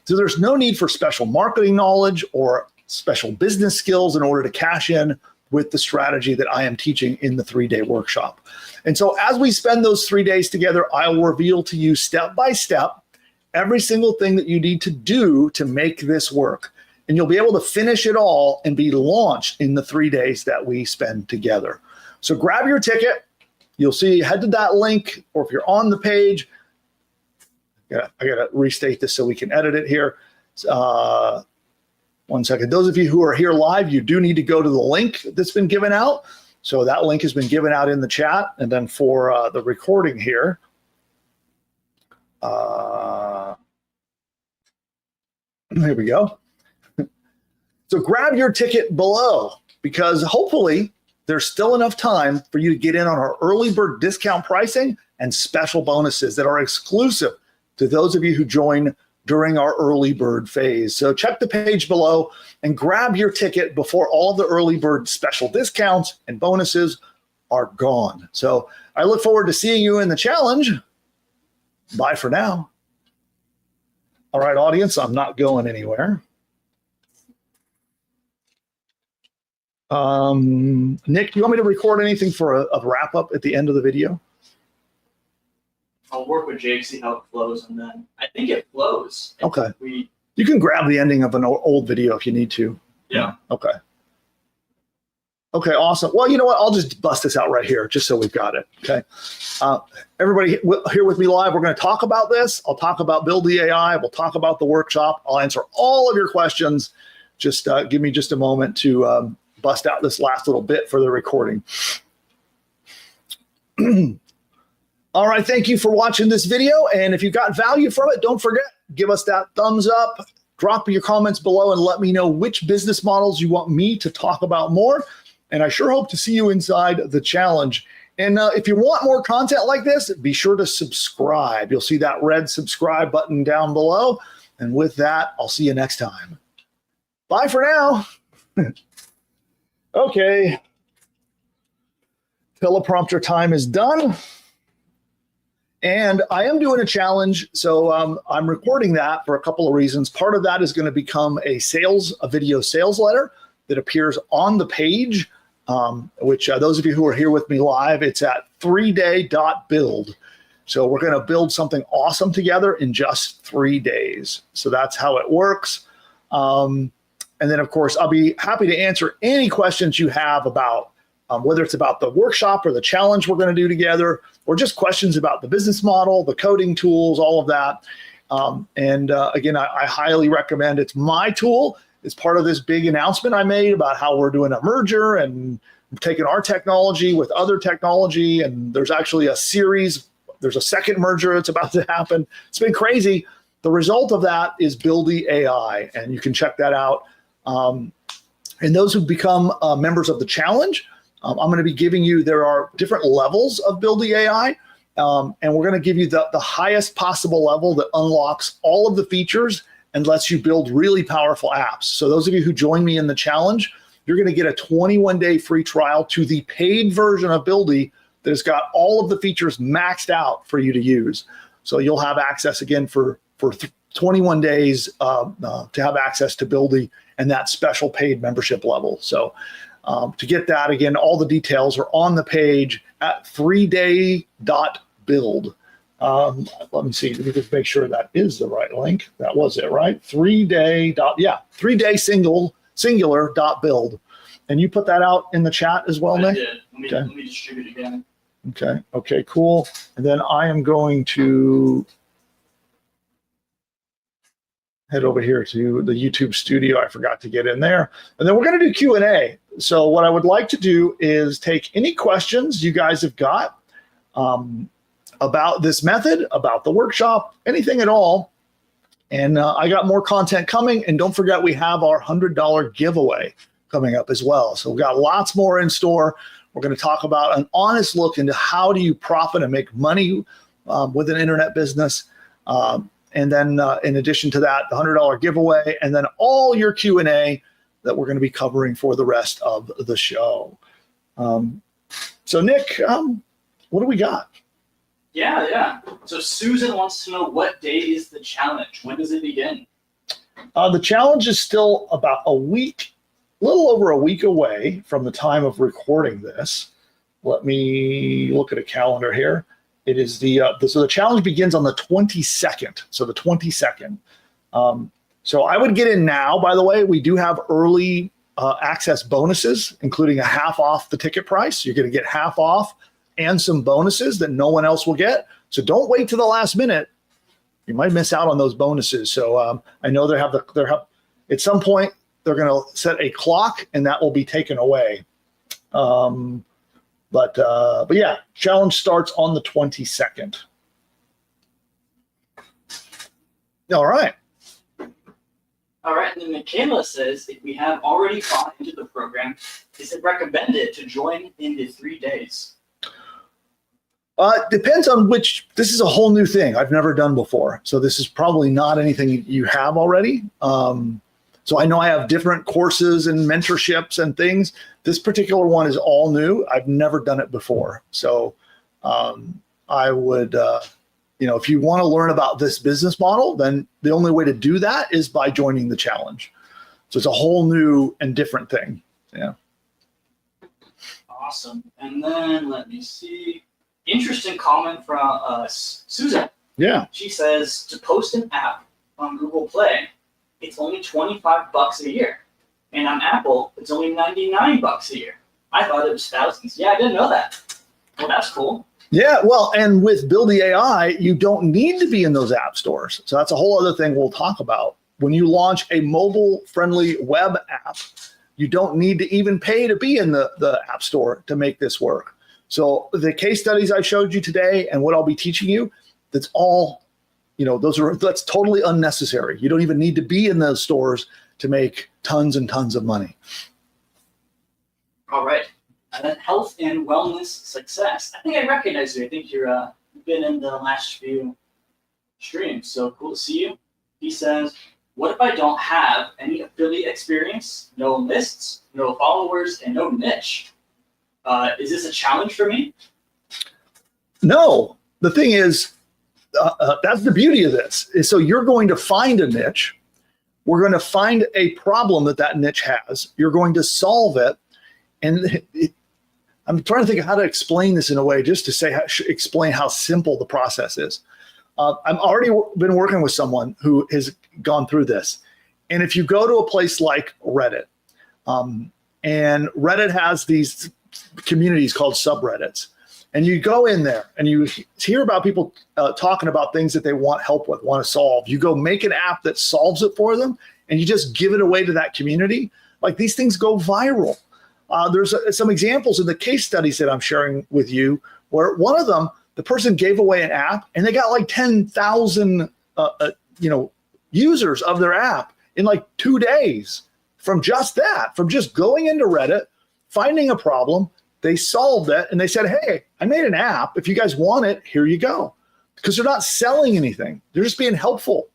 So there's no need for special marketing knowledge or special business skills in order to cash in with the strategy that I am teaching in the 3-day workshop. And so as we spend those 3 days together, I'll reveal to you step by step every single thing that you need to do to make this work. And you'll be able to finish it all and be launched in the 3 days that we spend together. So grab your ticket. You'll see, head to that link, or if you're on the page, I gotta restate this so we can edit it here. 1 second. Those of you who are here live, you do need to go to the link that's been given out. So that link has been given out in the chat. And then for the recording here, here we go. So grab your ticket below, because hopefully there's still enough time for you to get in on our early bird discount pricing and special bonuses that are exclusive to those of you who join during our early bird phase. So check the page below and grab your ticket before all of the early bird special discounts and bonuses are gone. So I look forward to seeing you in the challenge. Bye for now. All right, audience, I'm not going anywhere. Nick, do you want me to record anything for a wrap up at the end of the video? I'll work with Jake, see how it flows, and then I think it flows. Okay. You can grab the ending of an old video if you need to. Yeah. Okay. Okay, awesome. Well, you know what? I'll just bust this out right here just so we've got it. Okay. Everybody here with me live, we're going to talk about this. I'll talk about Build the AI. We'll talk about the workshop. I'll answer all of your questions. Just give me just a moment to bust out this last little bit for the recording. All right, thank you for watching this video. And if you got value from it, don't forget, give us that thumbs up, drop your comments below and let me know which business models you want me to talk about more. And I sure hope to see you inside the challenge. And if you want more content like this, be sure to subscribe. You'll see that red subscribe button down below. And with that, I'll see you next time. Bye for now. Okay. Teleprompter time is done. And I am doing a challenge, so I'm recording that for a couple of reasons. Part of that is going to become a video sales letter that appears on the page, which those of you who are here with me live, it's at 3day.build. So we're going to build something awesome together in just 3 days. So that's how it works. And then, of course, I'll be happy to answer any questions you have about whether it's about the workshop or the challenge we're going to do together, or just questions about the business model, the coding tools, all of that. Again, I highly recommend it's my tool. It's part of this big announcement I made about how we're doing a merger and taking our technology with other technology. And there's actually a series. There's a second merger that's about to happen. It's been crazy. The result of that is Build the AI, and you can check that out. And those who become members of the challenge, I'm going to be giving you, there are different levels of Build the AI, and we're going to give you the highest possible level that unlocks all of the features and lets you build really powerful apps. So those of you who join me in the challenge, you're going to get a 21-day free trial to the paid version of Buildy that has got all of the features maxed out for you to use. So you'll have access again for 21 days to have access to Buildy and that special paid membership level. So to get that, again, all the details are on the page at 3day.build. Let me see. Let me just make sure that is the right link. That was it, right? 3day singular.build. And you put that out in the chat as well, Nick? I did. Let me distribute again. Okay, cool. And then I am going to head over here to the YouTube studio. I forgot to get in there. And then we're going to do Q&A. So what I would like to do is take any questions you guys have got about this method, about the workshop, anything at all. And I got more content coming. And don't forget, we have our $100 giveaway coming up as well. So we've got lots more in store. We're going to talk about an honest look into how do you profit and make money with an internet business. And then in addition to that, the $100 giveaway, and then all your Q&A that we're going to be covering for the rest of the show. So Nick, what do we got? Yeah. So Susan wants to know, what day is the challenge? When does it begin? The challenge is still about a week, a little over a week away from the time of recording this. Let me look at a calendar here. It is so the challenge begins on the 22nd. So the 22nd. So I would get in now. By the way, we do have early access bonuses, including a half off the ticket price. You're going to get half off and some bonuses that no one else will get. So don't wait to the last minute. You might miss out on those bonuses. So I know they have at some point they're going to set a clock and that will be taken away. But yeah, challenge starts on the 22nd. All right. All right, and then Michaela says, if we have already bought into the program, is it recommended to join in the 3 days? Depends on which. This is a whole new thing I've never done before. So this is probably not anything you have already. So I know I have different courses and mentorships and things. This particular one is all new. I've never done it before. So I would, if you want to learn about this business model, then the only way to do that is by joining the challenge. So it's a whole new and different thing. Yeah. Awesome. And then let me see. Interesting comment from Susan. Yeah. She says to post an app on Google Play, it's only $25 a year. And on Apple, it's only $99 a year. I thought it was thousands. Yeah, I didn't know that. Well, that's cool. Yeah, well, and with Build the AI, you don't need to be in those app stores. So that's a whole other thing we'll talk about. When you launch a mobile-friendly web app, you don't need to even pay to be in the app store to make this work. So the case studies I showed you today and what I'll be teaching you, that's all, that's totally unnecessary. You don't even need to be in those stores to make tons and tons of money. All right. And then health and wellness success. I think I recognize you. I think you've been in the last few streams. So cool to see you. He says, what if I don't have any affiliate experience, no lists, no followers, and no niche? Is this a challenge for me? No. The thing is, that's the beauty of this. Is so you're going to find a niche. We're going to find a problem that niche has. You're going to solve it. And I'm trying to think of how to explain this in a way just to explain how simple the process is. I've already been working with someone who has gone through this. And if you go to a place like Reddit, and Reddit has these communities called subreddits, and you go in there and you hear about people talking about things that they want help with, want to solve. You go make an app that solves it for them, and you just give it away to that community. Like, these things go viral. There's some examples in the case studies that I'm sharing with you where one of them, the person gave away an app and they got like 10,000 users of their app in like 2 days from just that, from just going into Reddit, finding a problem. They solved it and they said, hey, I made an app. If you guys want it, here you go. Because they're not selling anything. They're just being helpful.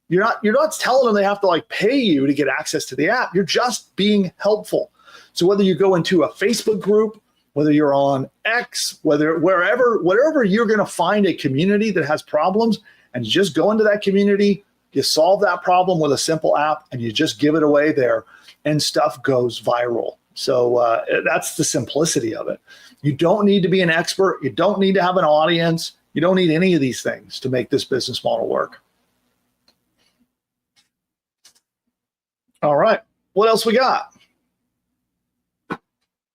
You're not telling them they have to like pay you to get access to the app. You're just being helpful. So whether you go into a Facebook group, whether you're on X, wherever you're going to find a community that has problems, and you just go into that community, you solve that problem with a simple app, and you just give it away there, and stuff goes viral. So that's the simplicity of it. You don't need to be an expert. You don't need to have an audience. You don't need any of these things to make this business model work. All right. What else we got?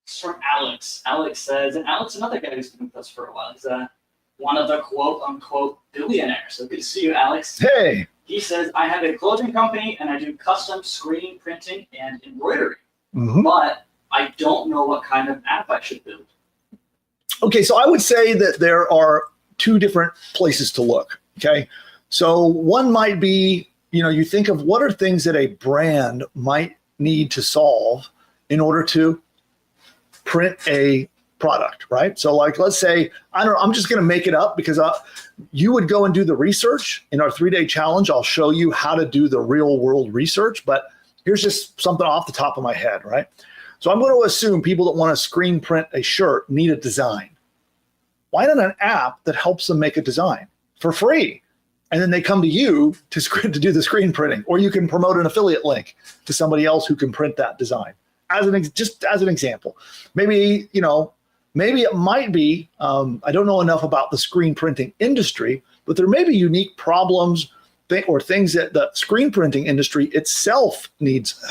It's from Alex. Alex says, and Alex, another guy who's been with us for a while, he's one of the quote-unquote billionaires. So good to see you, Alex. Hey. He says, I have a clothing company, and I do custom screen printing and embroidery. Mm-hmm. But I don't know what kind of app I should build. Okay, so I would say that there are two different places to look, okay? So one might be, you think of what are things that a brand might need to solve in order to print a product, right? So like, let's say, I'm just going to make it up because you would go and do the research. In our 3-day challenge, I'll show you how to do the real world research, but here's just something off the top of my head, right? So I'm going to assume people that want to screen print a shirt need a design. Why not an app that helps them make a design for free? And then they come to you to do the screen printing, or you can promote an affiliate link to somebody else who can print that design. Just as an example, maybe it might be, I don't know enough about the screen printing industry, but there may be unique problems or things that the screen printing industry itself needs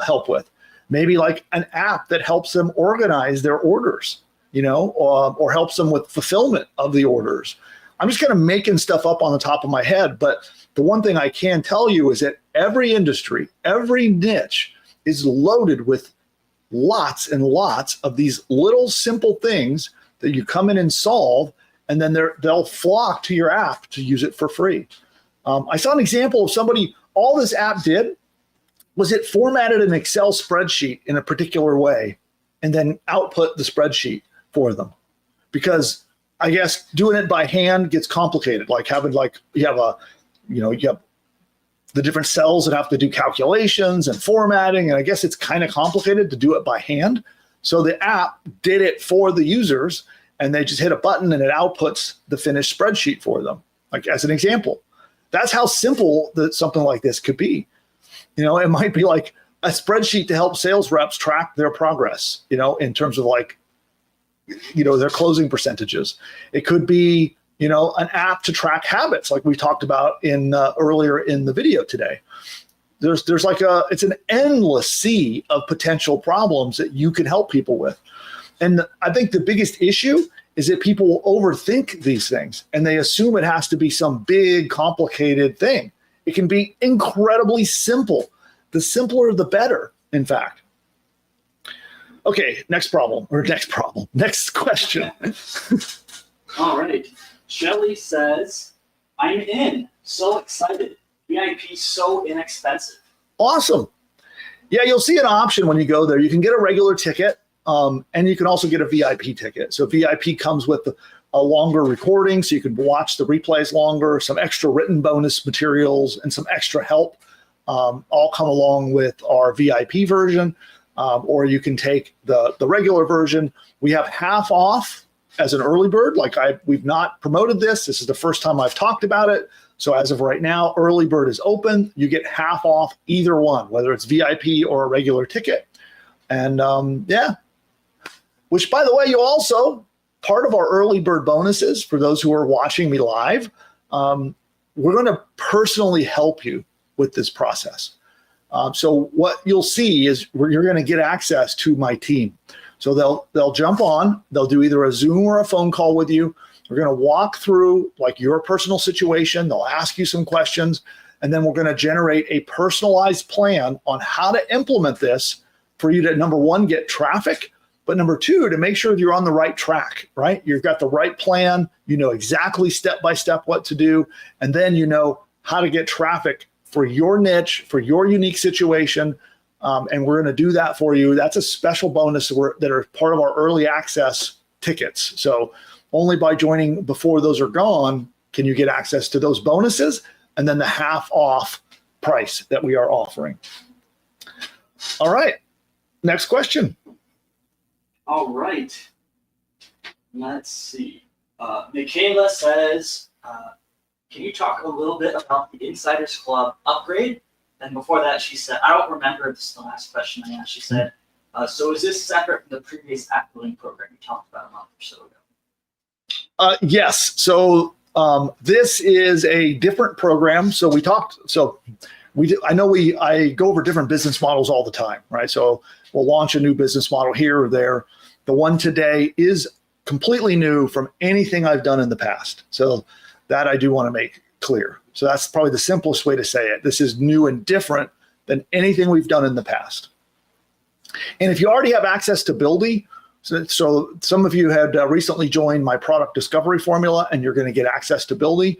help with. Maybe like an app that helps them organize their orders, or helps them with fulfillment of the orders. I'm just kind of making stuff up on the top of my head, but the one thing I can tell you is that every industry, every niche is loaded with lots and lots of these little simple things that you come in and solve, and then they'll flock to your app to use it for free. I saw an example of somebody, all this app did was it formatted an Excel spreadsheet in a particular way and then output the spreadsheet for them? Because I guess doing it by hand gets complicated. Like having you have the different cells that have to do calculations and formatting. And I guess it's kind of complicated to do it by hand. So the app did it for the users, and they just hit a button and it outputs the finished spreadsheet for them, like as an example. That's how simple that something like this could be. It might be like a spreadsheet to help sales reps track their progress, in terms of their closing percentages. It could be, an app to track habits, like we talked about earlier in the video today. It's an endless sea of potential problems that you can help people with. And I think the biggest issue is that people will overthink these things and they assume it has to be some big, complicated thing. It can be incredibly simple. The simpler, the better, in fact. Okay, next question. All right. Shelly says, I'm in. So excited. VIP so inexpensive. Awesome. Yeah, you'll see an option when you go there. You can get a regular ticket, and you can also get a VIP ticket. So VIP comes with a longer recording, so you can watch the replays longer, some extra written bonus materials, and some extra help all come along with our VIP version. Or you can take the regular version. We have half off as an early bird. We've not promoted this. This is the first time I've talked about it. So as of right now, early bird is open. You get half off either one, whether it's VIP or a regular ticket. And which, by the way, you also, part of our early bird bonuses for those who are watching me live, we're going to personally help you with this process. So what you'll see is you're going to get access to my team. So they'll jump on, they'll do either a Zoom or a phone call with you. We're going to walk through your personal situation. They'll ask you some questions, and then we're going to generate a personalized plan on how to implement this for you to, number one, get traffic, but number two, to make sure you're on the right track, right? You've got the right plan. You know exactly step-by-step what to do, and then you know how to get traffic for your niche, for your unique situation. And we're going to do that for you. That's a special bonus that are part of our early access tickets. So only by joining before those are gone can you get access to those bonuses and then the half off price that we are offering. All right. Next question. All right. Let's see. Michaela says, can you talk a little bit about the Insiders Club upgrade? And before that, she said, I don't remember if this is the last question I asked. She said, so is this separate from the previous app building program you talked about a month or so ago? Yes. So this is a different program. So we talked. So I go over different business models all the time, right? So we'll launch a new business model here or there. The one today is completely new from anything I've done in the past. So that I do want to make clear. So that's probably the simplest way to say it. This is new and different than anything we've done in the past. And if you already have access to Buildy, so some of you had recently joined my product discovery formula, and you're going to get access to Buildy.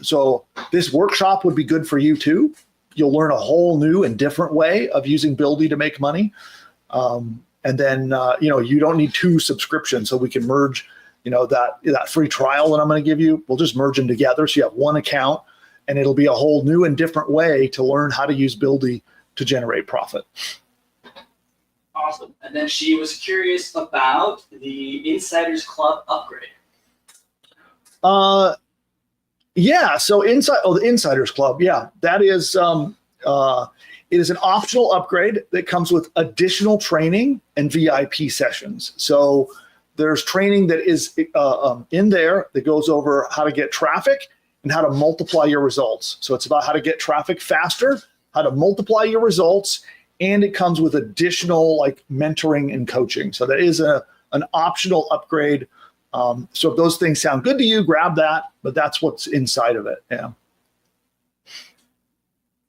So this workshop would be good for you too. You'll learn a whole new and different way of using Buildy to make money. And then, you don't need 2 subscriptions, so we can merge that free trial that I'm going to give you. We'll just merge them together so you have one account, and it'll be a whole new and different way to learn how to use Buildy to generate profit. Awesome. And then she was curious about the Insiders Club upgrade. Yeah. So the Insiders Club. Yeah, that is. It is an optional upgrade that comes with additional training and VIP sessions. So there's training that is in there that goes over how to get traffic and how to multiply your results. So it's about how to get traffic faster, how to multiply your results, and it comes with additional mentoring and coaching. So that is an optional upgrade. So if those things sound good to you, grab that, but that's what's inside of it. Yeah.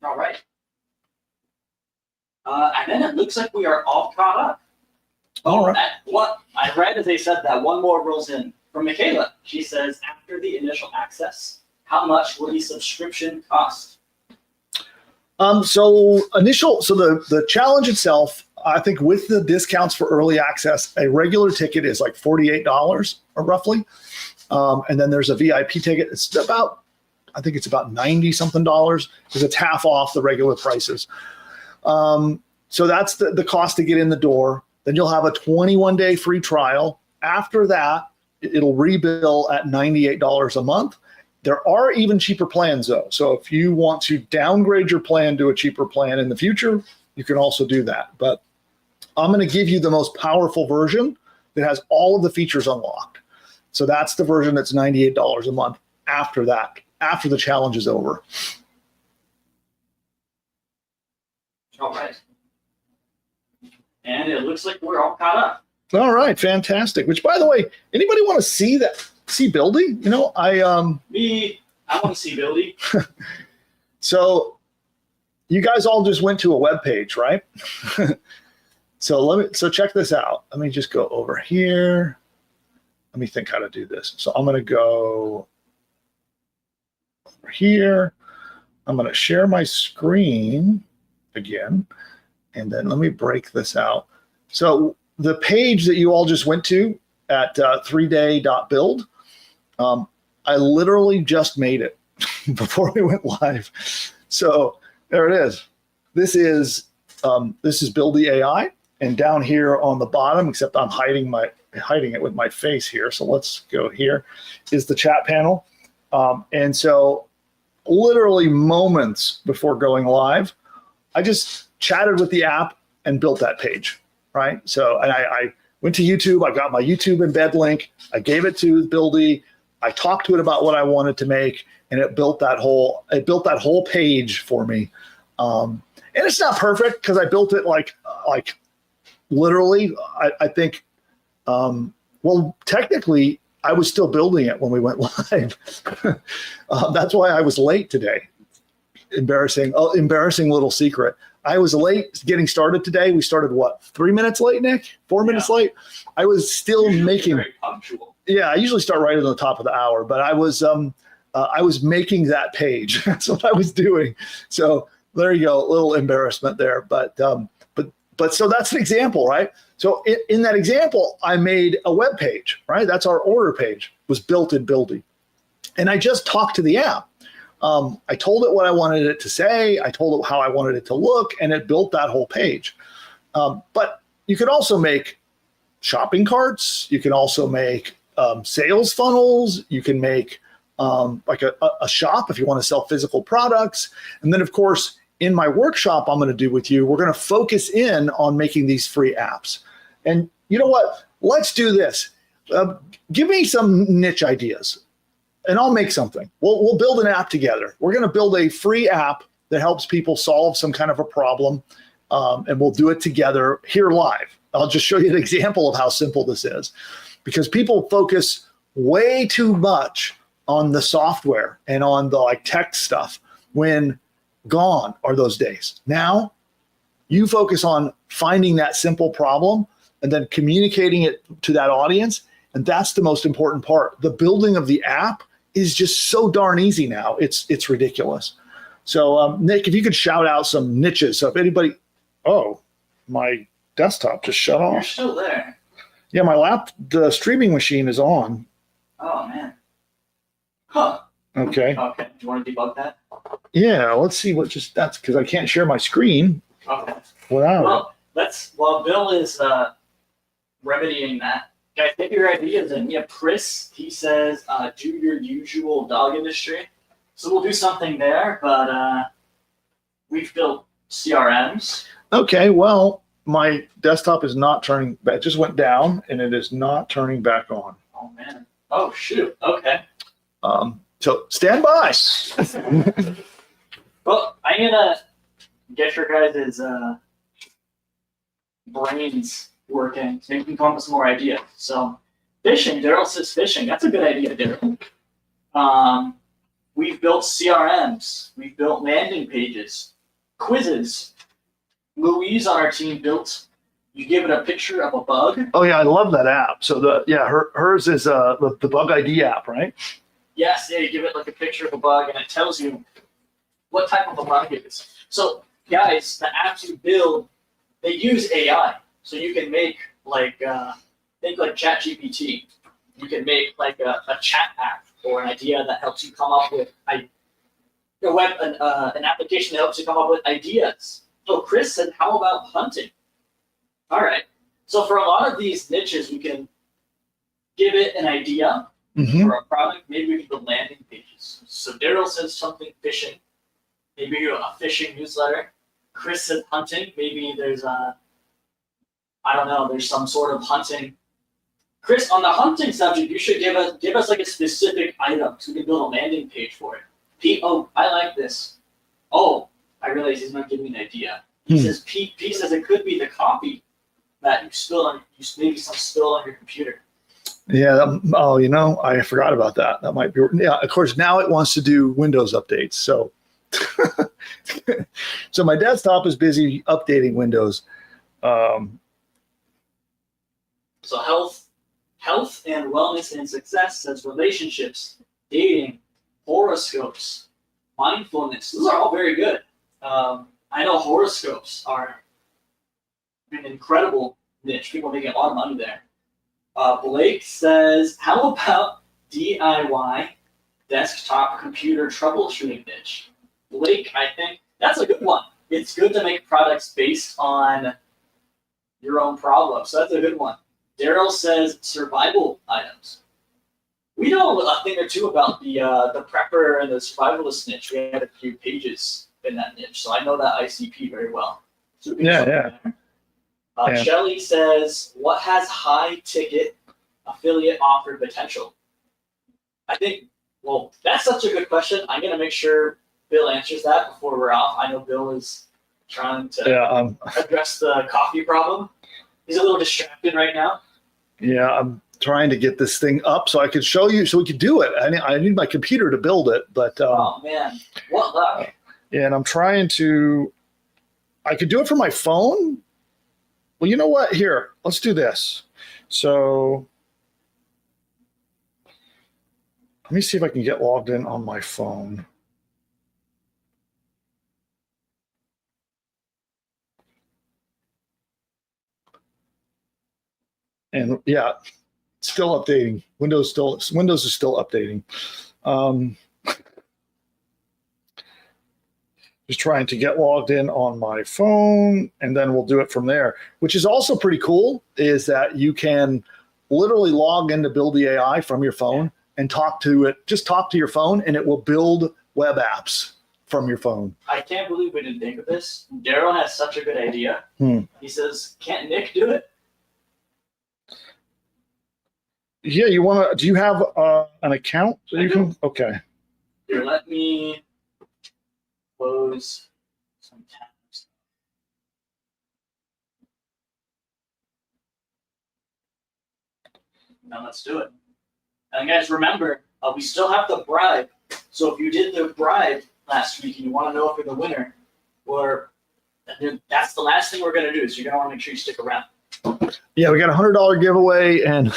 All right. And then it looks like we are all caught up. All right. What I read as they said that one more rolls in from Michaela. She says, after the initial access, how much will the subscription cost? So the challenge itself, I think with the discounts for early access, a regular ticket is like $48 or roughly. And then there's a VIP ticket. I think it's about $90 something because it's half off the regular prices. So that's the cost to get in the door. Then you'll have a 21-day free trial. After that, it'll rebill at $98 a month. There are even cheaper plans though. So if you want to downgrade your plan to a cheaper plan in the future, you can also do that. But I'm going to give you the most powerful version that has all of the features unlocked. So that's the version that's $98 a month after that, after the challenge is over. All right. And it looks like we're all caught up. All right, fantastic. Which, by the way, anybody want to see Buildy? You know, I want to see Buildy. So you guys all just went to a web page, right? So check this out. Let me just go over here. Let me think how to do this. So I'm going to go over here. I'm going to share my screen again. And then let me break this out. So the page that you all just went to at 3day.build, I literally just made it before we went live. So there it is. This is Buildy AI. And down here on the bottom, except I'm hiding it with my face here. So let's go here, is the chat panel. And so literally moments before going live, I just chatted with the app and built that page, right? So and I went to YouTube. I got my YouTube embed link. I gave it to Buildy. I talked to it about what I wanted to make, and it built that whole page for me. And it's not perfect because I built it like literally. I think technically I was still building it when we went live. That's why I was late today. Embarrassing little secret. I was late getting started today. We started 3 minutes late, Nick? 4 minutes late? I was still making. Very punctual. Yeah, I usually start right at the top of the hour, but I was making that page. That's what I was doing. So there you go, a little embarrassment there. But so that's an example, right? So in that example, I made a web page, right? That's our order page, was built in Buildy. And I just talked to the app. I told it what I wanted it to say. I told it how I wanted it to look, and it built that whole page. But you could also make shopping carts. You can also make sales funnels. You can make like a shop if you want to sell physical products. And then, of course, in my workshop I'm going to do with you, we're going to focus in on making these free apps. And you know what? Let's do this. Give me some niche ideas, and I'll make something. We'll build an app together. We're going to build a free app that helps people solve some kind of a problem, and we'll do it together here live. I'll just show you an example of how simple this is, because people focus way too much on the software and on the tech stuff when gone are those days. Now you focus on finding that simple problem and then communicating it to that audience. And that's the most important part. The building of the app is just so darn easy now. It's ridiculous. So Nick, if you could shout out some niches. So if anybody, my desktop just shut off. You're still there. Yeah, the streaming machine is on. Oh man. Huh. Okay. Okay. Do you want to debug that? Yeah, let's see that's because I can't share my screen. Okay. Without While Bill is remedying that, guys, get your ideas in. Yeah, Chris, he says, do your usual dog industry. So we'll do something there, but we've built CRMs. Okay, well, my desktop is not turning back. It just went down, and it is not turning back on. Oh, man. Oh, shoot. Okay. So stand by. Well, I'm going to get your guys' brains working so you can come up with some more ideas. So fishing, Daryl says fishing. That's a good idea, Daryl. We've built CRMs. We've built landing pages, quizzes. Louise on our team built, you give it a picture of a bug. Oh yeah, I love that app. So hers is the Bug ID app, right? Yes, yeah, you give it like a picture of a bug and it tells you what type of a bug it is. So guys, the apps you build, they use AI. So you can make like think like ChatGPT. You can make like a chat app or an idea that helps you come up with an application that helps you come up with ideas. So Chris said, how about hunting? All right. So for a lot of these niches, we can give it an idea for a product. Maybe we can build landing pages. So Daryl says something fishing. Maybe a fishing newsletter. Chris said hunting. Maybe there's there's some sort of hunting. Chris, on the hunting subject, you should give us like a specific item so we can build a landing page for it. Pete, oh, I like this. Oh, I realize he's not giving me an idea. He says Pete says it could be the coffee that you spilled on maybe some spilled on your computer. Yeah. I forgot about that. That might be. Yeah. Of course, now it wants to do Windows updates. So, so my desktop is busy updating Windows. So health and wellness and success says relationships, dating, horoscopes, mindfulness. Those are all very good. I know horoscopes are an incredible niche. People making a lot of money there. Blake says, how about DIY desktop computer troubleshooting niche? Blake, I think that's a good one. It's good to make products based on your own problems. So that's a good one. Daryl says survival items. We know a thing or two about the prepper and the survivalist niche. We had a few pages in that niche, so I know that ICP very well. So Shelly says, what has high ticket affiliate offer potential? I think, well, that's such a good question. I'm going to make sure Bill answers that before we're off. I know Bill is trying to address the coffee problem. He's a little distracted right now. Yeah, I'm trying to get this thing up so I could show you, so we could do it. I need my computer to build it, but oh man, what luck! And I'm trying to. I could do it from my phone. Well, you know what? Here, let's do this. So let me see if I can get logged in on my phone. And yeah, still updating. Windows is still updating. Just trying to get logged in on my phone, and then we'll do it from there. Which is also pretty cool, is that you can literally log in to build the AI from your phone and talk to it. Just talk to your phone, and it will build web apps from your phone. I can't believe we didn't think of this. Daryl has such a good idea. He says, "Can't Nick do it?" Yeah, do you have an account that you can? Okay. Here, let me close some tabs. Now let's do it. And guys, remember, we still have the bribe. So if you did the bribe last week and you want to know if you're the winner, that's the last thing we're going to do. So you're going to want to make sure you stick around. Yeah, we got $100 giveaway, and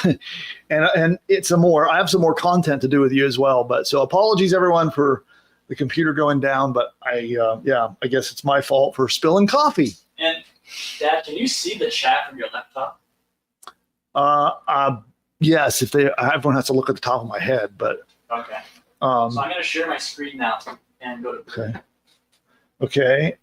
it's some more. I have some more content to do with you as well. But so apologies everyone for the computer going down. But I guess it's my fault for spilling coffee. And Dad, can you see the chat from your laptop? Yes. Everyone has to look at the top of my head, but okay. So I'm going to share my screen now and go to. Okay.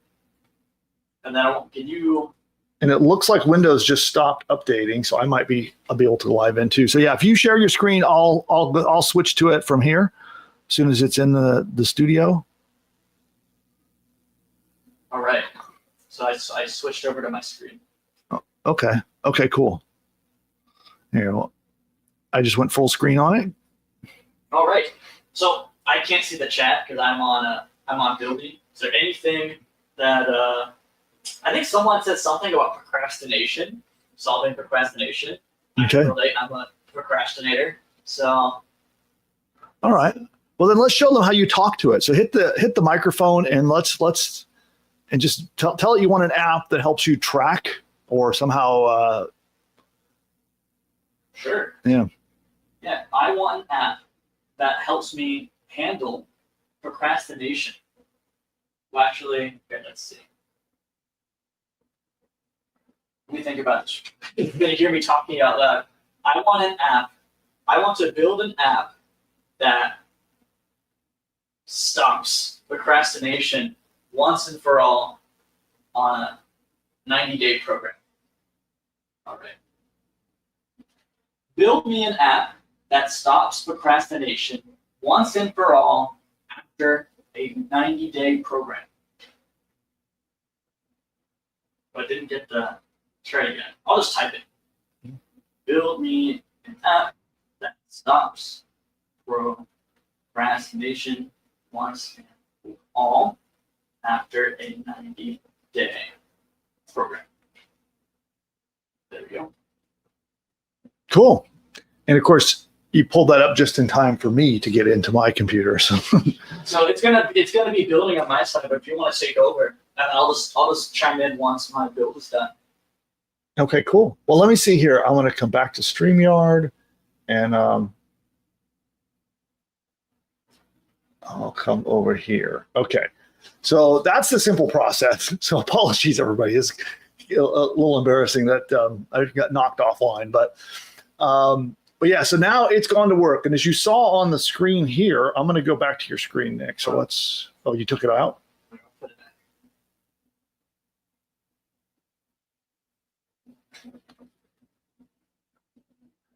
And then can you? And it looks like Windows just stopped updating, so I'll be able to live in too. So yeah, if you share your screen, I'll switch to it from here as soon as it's in the studio. All right. So I switched over to my screen. Oh, okay. Okay. Cool. Here, I just went full screen on it. All right. So I can't see the chat because I'm on building. Is there anything that I think someone said something about procrastination, solving procrastination. Okay. I'm a procrastinator. So. All right. Well, then let's show them how you talk to it. So hit the microphone and let's just tell it you want an app that helps you track or somehow. Sure. Yeah. Yeah. I want an app that helps me handle procrastination. Well, actually, okay, let's see. Let me think about this. You're going to hear me talking out loud. I want to build an app that stops procrastination once and for all on a 90-day program. All right. Build me an app that stops procrastination once and for all after a 90-day program. But I didn't get the try again. I'll just type it. Build me an app that stops procrastination once and for all after a 90-day program. There we go. Cool. And of course, you pulled that up just in time for me to get into my computer. So, So it's gonna be building on my side, but if you want to take over, I'll just chime in once my build is done. okay, cool. Well, let me see here. I want to come back to StreamYard, and I'll come over here. Okay. So that's the simple process. So apologies, everybody. It's a little embarrassing that I got knocked offline, but yeah, so now it's gone to work. And as you saw on the screen here, I'm going to go back to your screen, Nick. So let's, oh, you took it out?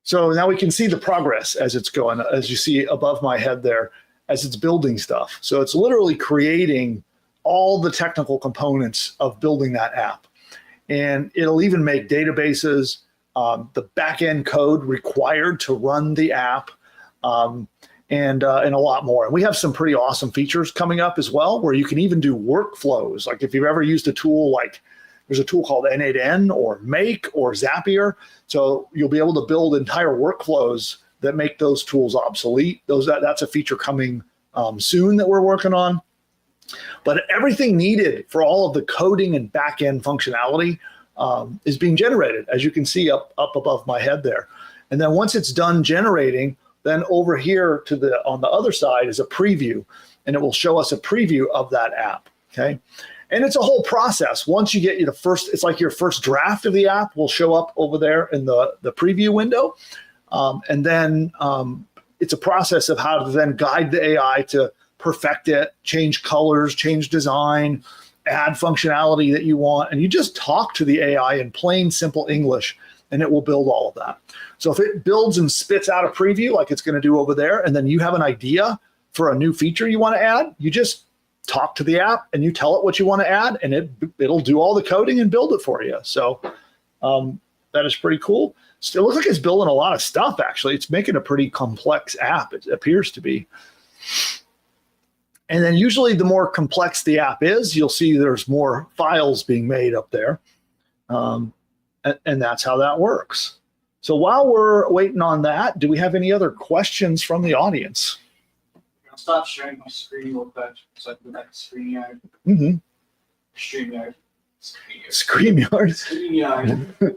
So now we can see the progress as it's going, as you see above my head there, as it's building stuff. So it's literally creating all the technical components of building that app. And it'll even make databases, the back-end code required to run the app, and a lot more. And we have some pretty awesome features coming up as well, where you can even do workflows. Like if you've ever used a tool like, there's a tool called N8N or Make or Zapier. So you'll be able to build entire workflows that make those tools obsolete. That's a feature coming soon that we're working on. But everything needed for all of the coding and back-end functionality is being generated, as you can see up above my head there. And then once it's done generating, then over here on the other side is a preview, and it will show us a preview of that app. Okay. And it's a whole process. Once you get it's like your first draft of the app will show up over there in the preview window. And then it's a process of how to then guide the AI to perfect it, change colors, change design, add functionality that you want. And you just talk to the AI in plain, simple English, and it will build all of that. So if it builds and spits out a preview like it's going to do over there, and then you have an idea for a new feature you want to add, you just talk to the app and you tell it what you want to add, and it'll do all the coding and build it for you. So that is pretty cool. Still looks like it's building a lot of stuff, actually. It's making a pretty complex app, it appears to be. And then usually the more complex the app is, you'll see there's more files being made up there. And that's how that works. So while we're waiting on that, do we have any other questions from the audience? I'll stop sharing my screen real quick so I can go back to StreamYard. Mm-hmm. StreamYard. StreamYard.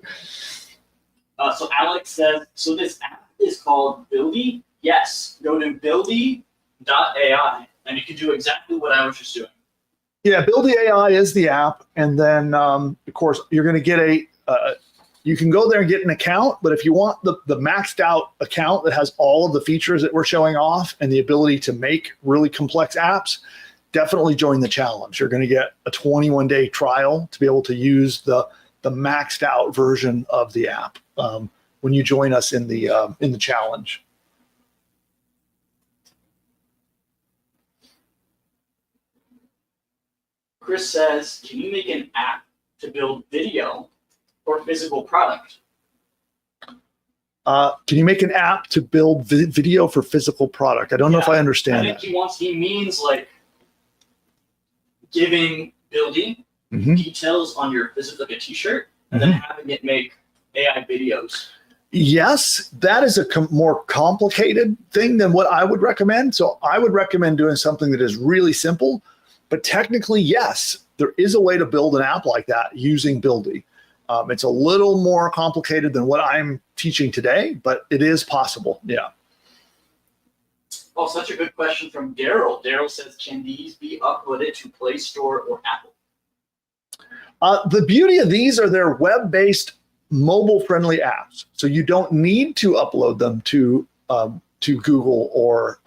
So Alex says, so this app is called Buildy? Yes. Go to buildy.ai and you can do exactly what I was just doing. Yeah, Buildy AI is the app. And then, of course, you're going to get you can go there and get an account. But if you want the maxed out account that has all of the features that we're showing off and the ability to make really complex apps, definitely join the challenge. You're going to get a 21-day trial to be able to use the maxed out version of the app when you join us in the challenge. Chris says, can you make an app to build video or physical product? Can you make an app to build video for physical product? I don't know if I understand that. He means like giving Buildy details on your physical, like a t-shirt, and then having it make AI videos. Yes, that is a more complicated thing than what I would recommend. So I would recommend doing something that is really simple, but technically, yes, there is a way to build an app like that using Buildy. It's a little more complicated than what I'm teaching today, but it is possible. Yeah. Oh, such a good question from Daryl. Daryl says, can these be uploaded to Play Store or Apple? The beauty of these are they're web-based, mobile-friendly apps, so you don't need to upload them to Google or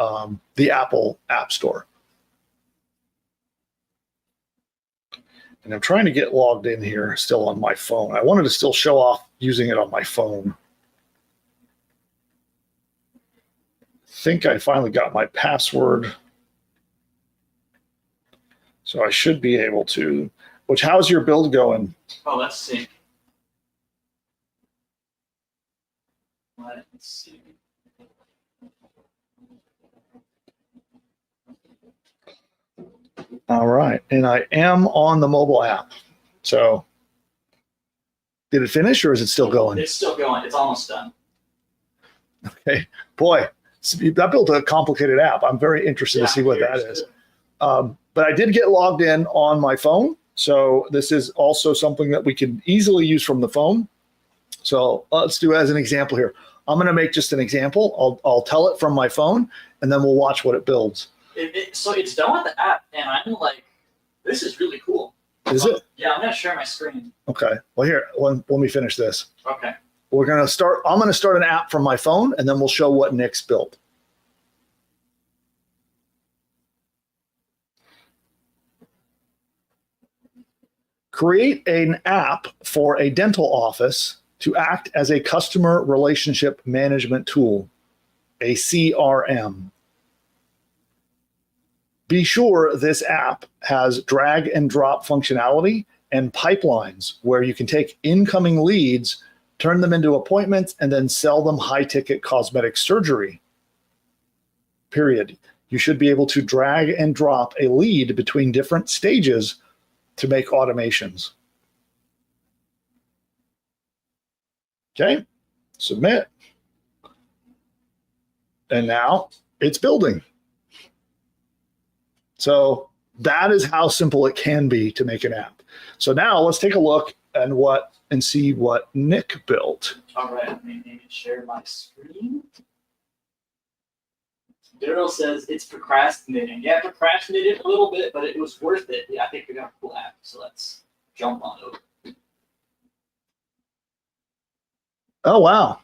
the Apple App Store. And I'm trying to get logged in here still on my phone. I wanted to still show off using it on my phone. I think I finally got my password. So I should be able to. Which, how's your build going? Oh, let's see. Let's see. All right. And I am on the mobile app. So did it finish or is it still going? It's still going. It's almost done. Okay. Boy, that built a complicated app. I'm very interested to see what that is. But I did get logged in on my phone. So this is also something that we can easily use from the phone. So let's do as an example here. I'm going to make just an example. I'll tell it from my phone, and then we'll watch what it builds. So it's done with the app, and I'm like, this is really cool. Is it? Yeah, I'm going to share my screen. Okay. Well, here, let me finish this. Okay. I'm going to start an app from my phone, and then we'll show what Nick's built. Create an app for a dental office to act as a customer relationship management tool, a CRM. Be sure this app has drag and drop functionality and pipelines where you can take incoming leads, turn them into appointments, and then sell them high-ticket cosmetic surgery. Period. You should be able to drag and drop a lead between different stages to make automations. Okay, submit. And now it's building. So that is how simple it can be to make an app. So now let's take a look and see what Nick built. All right, let me maybe share my screen. Daryl says it's procrastinating. Yeah, procrastinated a little bit, but it was worth it. Yeah, I think we got a cool app, so let's jump on over. Oh, wow.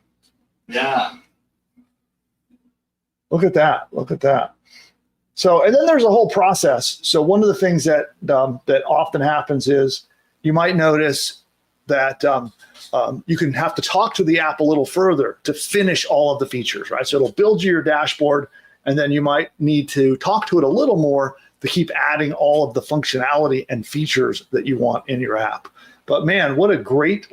Yeah. Look at that. Look at that. So, and then there's a whole process. So one of the things that often happens is you might notice that you can have to talk to the app a little further to finish all of the features, right? So it'll build you your dashboard, and then you might need to talk to it a little more to keep adding all of the functionality and features that you want in your app. But man, what a great,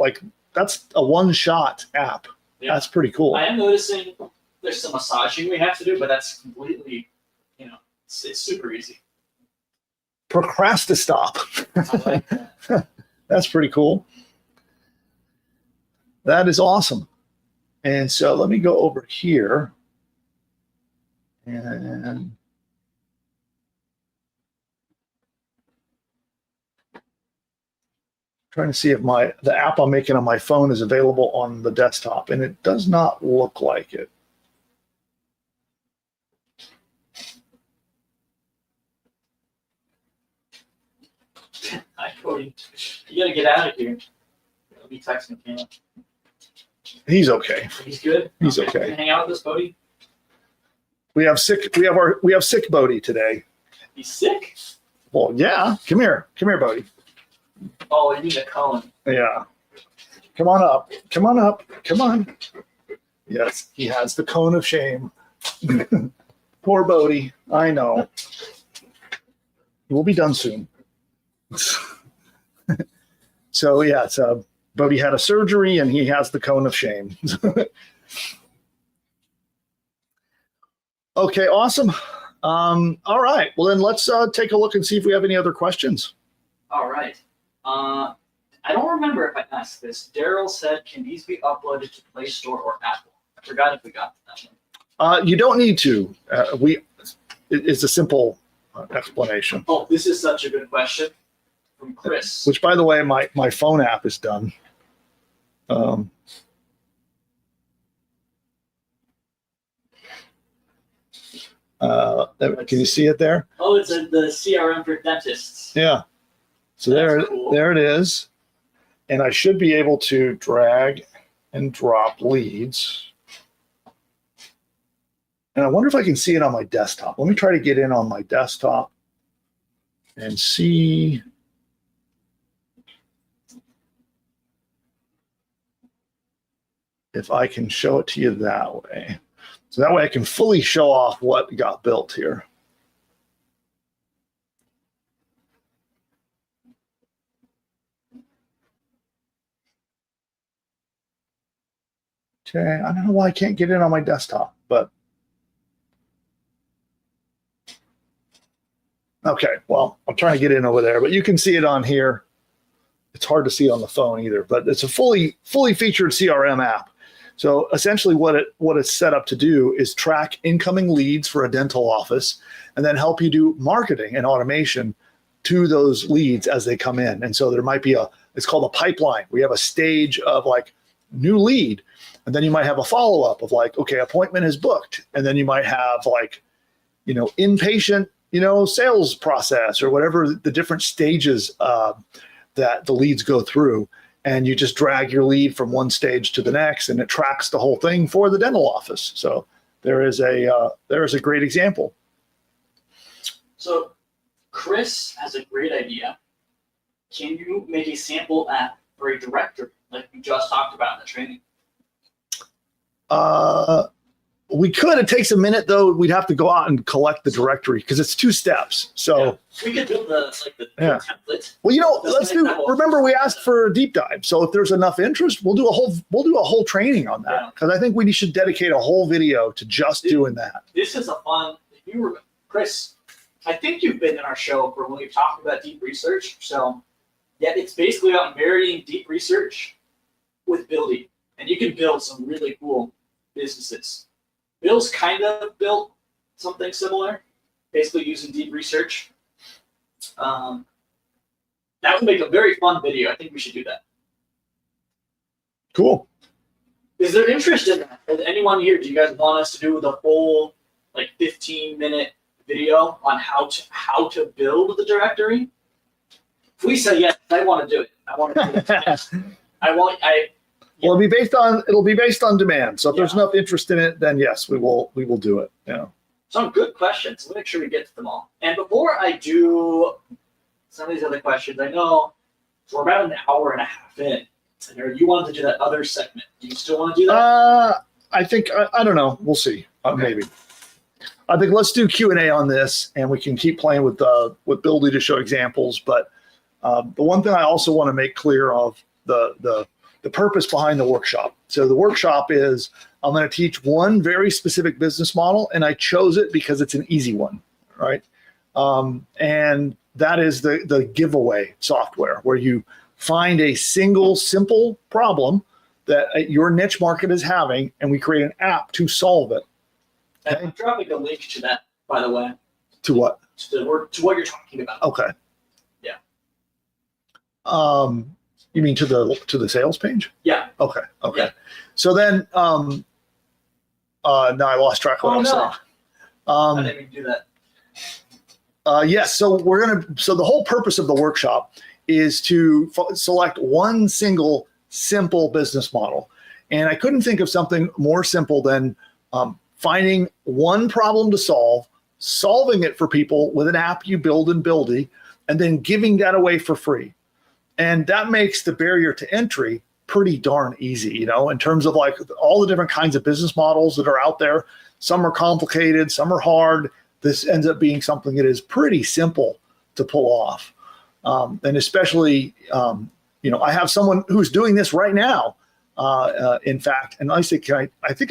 that's a one-shot app. Yeah. That's pretty cool. I am noticing there's some massaging we have to do, but that's completely, it's super easy. Procrastistop. I like that. That's pretty cool. That is awesome. And so let me go over here and trying to see if the app I'm making on my phone is available on the desktop, and it does not look like it. Hi, Cody. You gotta get out of here. I'll be texting Cam. He's okay. He's good. He's You okay. can hang out with us, Cody. We have sick Bodie today. He's sick. Well, yeah. Come here, Bodie. Oh, you need a cone. Yeah. Come on up. Come on up. Come on. Yes, he has the cone of shame. Poor Bodie. I know. We'll be done soon. So yeah, Bodie had a surgery and he has the cone of shame. Okay, awesome. All right. Well, then let's take a look and see if we have any other questions. All right. I don't remember if I asked this. Daryl said, can these be uploaded to Play Store or Apple? I forgot if we got to that one. You don't need to. It's a simple explanation. Oh, this is such a good question from Chris. Which, by the way, my phone app is done. Can you see it there? Oh, it's the CRM for dentists. Yeah. So That's cool. there it is. And I should be able to drag and drop leads. And I wonder if I can see it on my desktop. Let me try to get in on my desktop and see. If I can show it to you that way. So that way I can fully show off what got built here. Okay, I don't know why I can't get in on my desktop, but okay, well, I'm trying to get in over there, but you can see it on here. It's hard to see on the phone either, but it's a fully featured CRM app. So essentially what it's set up to do is track incoming leads for a dental office and then help you do marketing and automation to those leads as they come in. And so there might be it's called a pipeline. We have a stage of like new lead, and then you might have a follow-up of like, okay, appointment is booked. And then you might have like, inpatient, sales process or whatever the different stages that the leads go through. And you just drag your lead from one stage to the next, and it tracks the whole thing for the dental office. So there is a great example. So Chris has a great idea. Can you make a sample app for a directory like we just talked about in the training? We could. It takes a minute though. We'd have to go out and collect the directory because it's 2 steps. So we could build the template. Well, let's do. Remember, we asked for a deep dive. So if there's enough interest, we'll do a whole training on that because I think we should dedicate a whole video to just doing that. This is a fun. Chris, I think you've been in our show for when we've talked about deep research. So yeah, it's basically about marrying deep research with building, and you can build some really cool businesses. Bill's kind of built something similar, basically using deep research. That would make a very fun video. I think we should do that. Cool. Is there interest in that? Is anyone here, do you guys want us to do the whole 15-minute video on how to build the directory? If we say yes, I want to do it. I want to do it. Well, it'll be based on demand. So if there's enough interest in it, then yes, we will do it. Yeah. Some good questions. We'll make sure we get to them all. And before I do some of these other questions, I know we're about an hour and a half in. And you wanted to do that other segment. Do you still want to do that? I think I don't know. We'll see. Maybe. I think let's do Q&A on this, and we can keep playing with Buildy to show examples. But the one thing I also want to make clear of the purpose behind the workshop. So the workshop is I'm going to teach one very specific business model, and I chose it because it's an easy one, right? And that is the giveaway software, where you find a single simple problem that your niche market is having, and we create an app to solve it. Okay? I'm dropping a link to that, by the way. To what? To what you're talking about. Okay. Yeah. You mean to the sales page? Yeah. Okay. Yeah. So then, now I lost track of what I was saying. I didn't even do that. Yes. So so the whole purpose of the workshop is to select one single simple business model. And I couldn't think of something more simple than finding one problem to solve, solving it for people with an app you build in Buildy, and then giving that away for free. And that makes the barrier to entry pretty darn easy, in terms of all the different kinds of business models that are out there. Some are complicated, some are hard. This ends up being something that is pretty simple to pull off. And especially, I have someone who's doing this right now, in fact, and I think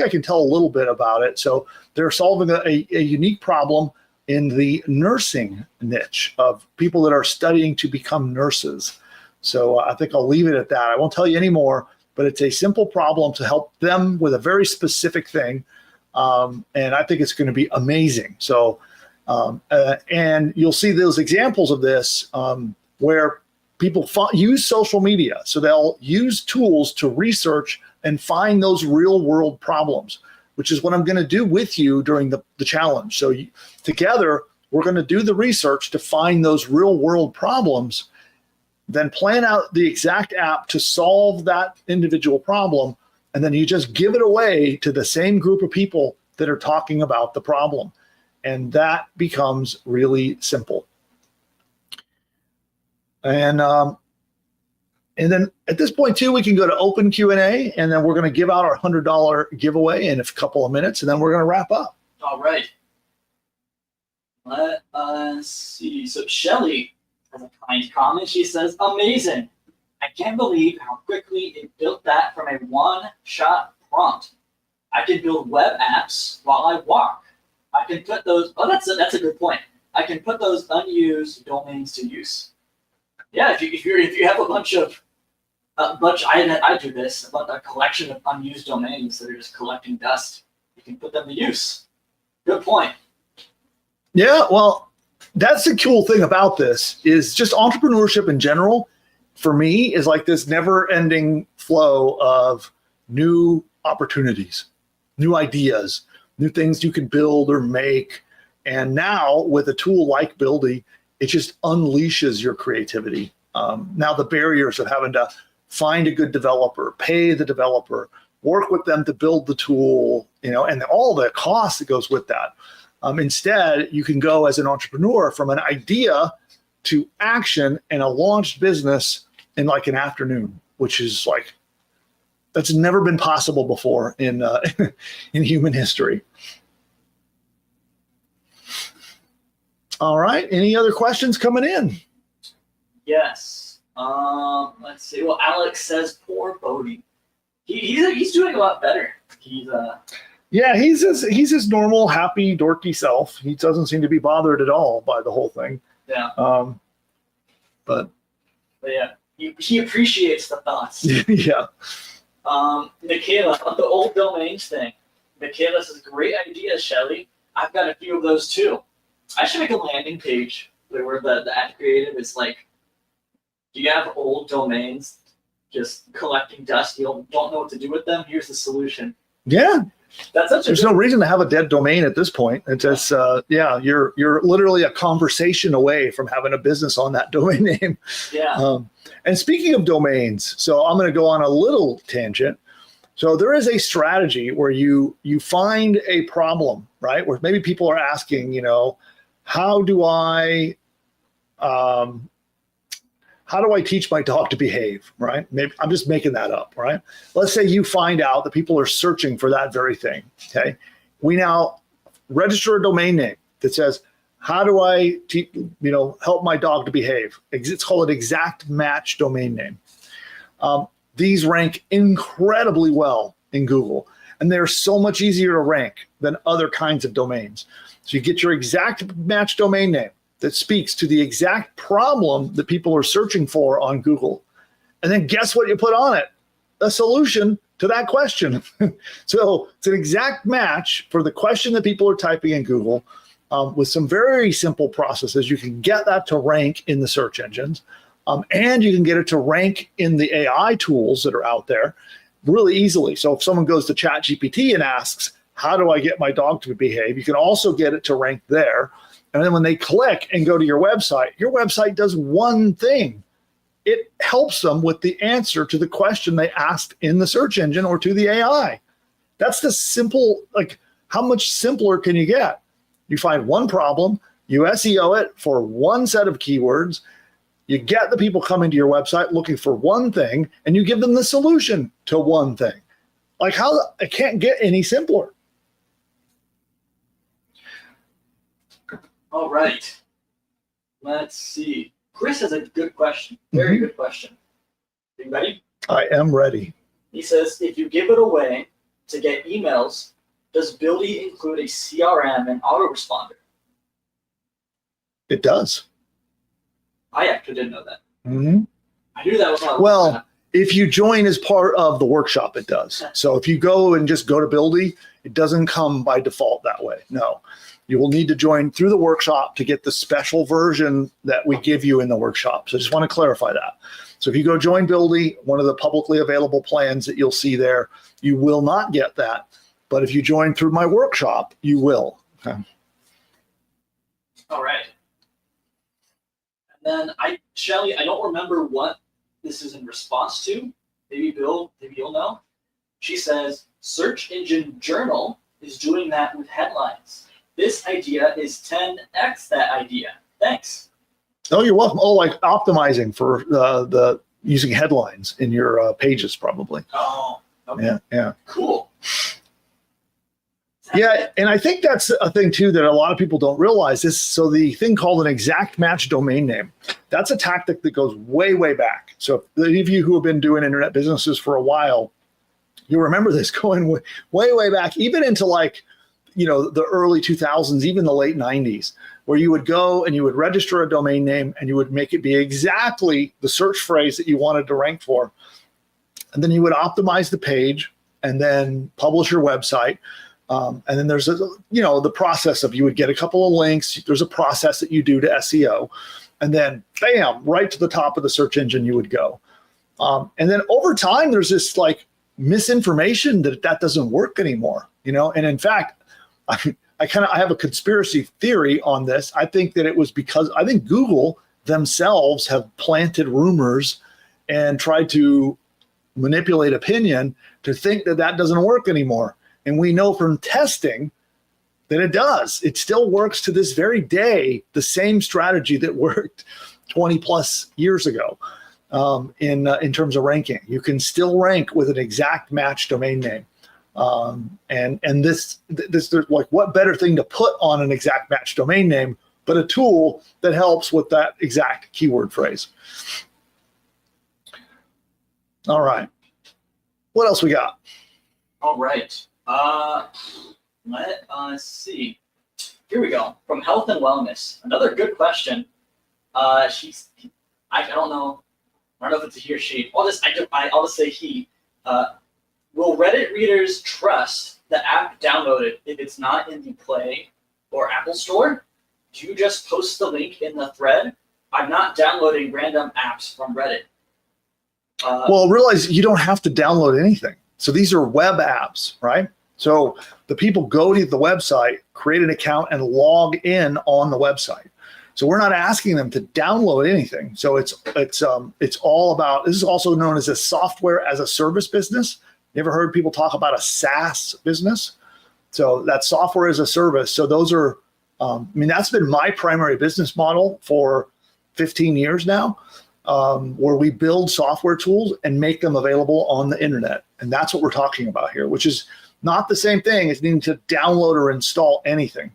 I can tell a little bit about it. So they're solving a unique problem in the nursing niche of people that are studying to become nurses. So I think I'll leave it at that. I won't tell you any more, but it's a simple problem to help them with a very specific thing. And I think it's going to be amazing. So, and you'll see those examples of this where people use social media. So they'll use tools to research and find those real world problems. which is what I'm going to do with you during the challenge. So together, we're going to do the research to find those real world problems, then plan out the exact app to solve that individual problem. And then you just give it away to the same group of people that are talking about the problem. And that becomes really simple. And then at this point too, we can go to open Q&A, and then we're going to give out our $100 giveaway in a couple of minutes, and then we're going to wrap up. All right. Let us see. So Shelly has a kind comment. She says, amazing. I can't believe how quickly it built that from a one-shot prompt. I can build web apps while I walk. I can put those, that's a good point. I can put those unused domains to use. Yeah, if you have a bunch, I do this, a collection of unused domains that are just collecting dust, you can put them to use. Good point. Yeah, well, that's the cool thing about this is just entrepreneurship in general, for me, is like this never-ending flow of new opportunities, new ideas, new things you can build or make. And now with a tool like Buildy, it just unleashes your creativity. Now the barriers of having to find a good developer, pay the developer, work with them to build the tool, and all the cost that goes with that. Instead, you can go as an entrepreneur from an idea to action and a launched business in like an afternoon, which is like, that's never been possible before in in human history. All right. Any other questions coming in? Yes. Let's see. Well, Alex says, poor Bodie. He's doing a lot better. Yeah, he's his normal, happy, dorky self. He doesn't seem to be bothered at all by the whole thing. Yeah. But yeah, he appreciates the thoughts. Yeah. Michaela, on the old domains thing. Michaela says, great idea, Shelly. I've got a few of those too. I should make a landing page where the ad creative is like, do you have old domains just collecting dust? You don't know what to do with them? Here's the solution. Yeah. There's no reason to have a dead domain at this point. It's just, you're literally a conversation away from having a business on that domain name. Yeah. And speaking of domains, so I'm going to go on a little tangent. So there is a strategy where you find a problem, right? Where maybe people are asking, how do I teach my dog to behave, right? Maybe I'm just making that up, right? Let's say you find out that people are searching for that very thing, okay? We now register a domain name that says, how do I help my dog to behave? It's called an exact match domain name. These rank incredibly well in Google, and they're so much easier to rank than other kinds of domains. So you get your exact match domain name that speaks to the exact problem that people are searching for on Google. And then guess what you put on it? A solution to that question. So it's an exact match for the question that people are typing in Google with some very simple processes. You can get that to rank in the search engines, and you can get it to rank in the AI tools that are out there really easily. So if someone goes to ChatGPT and asks, how do I get my dog to behave? You can also get it to rank there. And then when they click and go to your website does one thing. It helps them with the answer to the question they asked in the search engine or to the AI. That's the simple, how much simpler can you get? You find one problem, you SEO it for one set of keywords, you get the people coming to your website looking for one thing, and you give them the solution to one thing. It can't get any simpler. All right. Let's see. Chris has a good question. Very good question. Are you ready? I am ready. He says, if you give it away to get emails, does Buildy include a CRM and autoresponder? It does. I actually didn't know that. Mm-hmm. I knew that was well, if you join as part of the workshop, it does. So if you go and just go to Buildy, it doesn't come by default that way. No. You will need to join through the workshop to get the special version that we give you in the workshop. So I just want to clarify that. So if you go join Buildy, one of the publicly available plans that you'll see there, you will not get that. But if you join through my workshop, you will. Okay. All right. And then Shelly, I don't remember what this is in response to. Maybe Bill, maybe you'll know. She says, Search Engine Journal is doing that with headlines. This idea is 10x that idea. Thanks. Oh, you're welcome. Oh, like optimizing for the using headlines in your pages, probably. Oh, okay. Yeah. Cool. Yeah, and I think that's a thing too that a lot of people don't realize is so the thing called an exact match domain name, that's a tactic that goes way, way back. So any of you who have been doing internet businesses for a while, you remember this going way, way, way back, even into like, the early 2000s, even the late 90s, where you would go and you would register a domain name and you would make it be exactly the search phrase that you wanted to rank for. And then you would optimize the page and then publish your website. And then there's, the process of you would get a couple of links. There's a process that you do to SEO. And then, bam, right to the top of the search engine you would go. And then over time, there's this like misinformation that doesn't work anymore, And in fact, I have a conspiracy theory on this. I think that it was because I think Google themselves have planted rumors and tried to manipulate opinion to think that doesn't work anymore. And we know from testing that it does. It still works to this very day, the same strategy that worked 20 plus years ago in terms of ranking. You can still rank with an exact match domain name. And this like what better thing to put on an exact match domain name, but a tool that helps with that exact keyword phrase. All right. What else we got? All right. Let us see. Here we go. From Health and Wellness. Another good question. I don't know. I don't know if it's a he or she. I'll just say he. Will Reddit readers trust the app downloaded if it's not in the Play or Apple Store? Do you just post the link in the thread? I'm not downloading random apps from Reddit. Well, realize you don't have to download anything. So these are web apps, right? So the people go to the website, create an account, and log in on the website. So we're not asking them to download anything. So it's all about. This is also known as a software as a service business. You ever heard people talk about a SaaS business? So that's software as a service. So those are, that's been my primary business model for 15 years now, where we build software tools and make them available on the internet. And that's what we're talking about here, which is not the same thing as needing to download or install anything.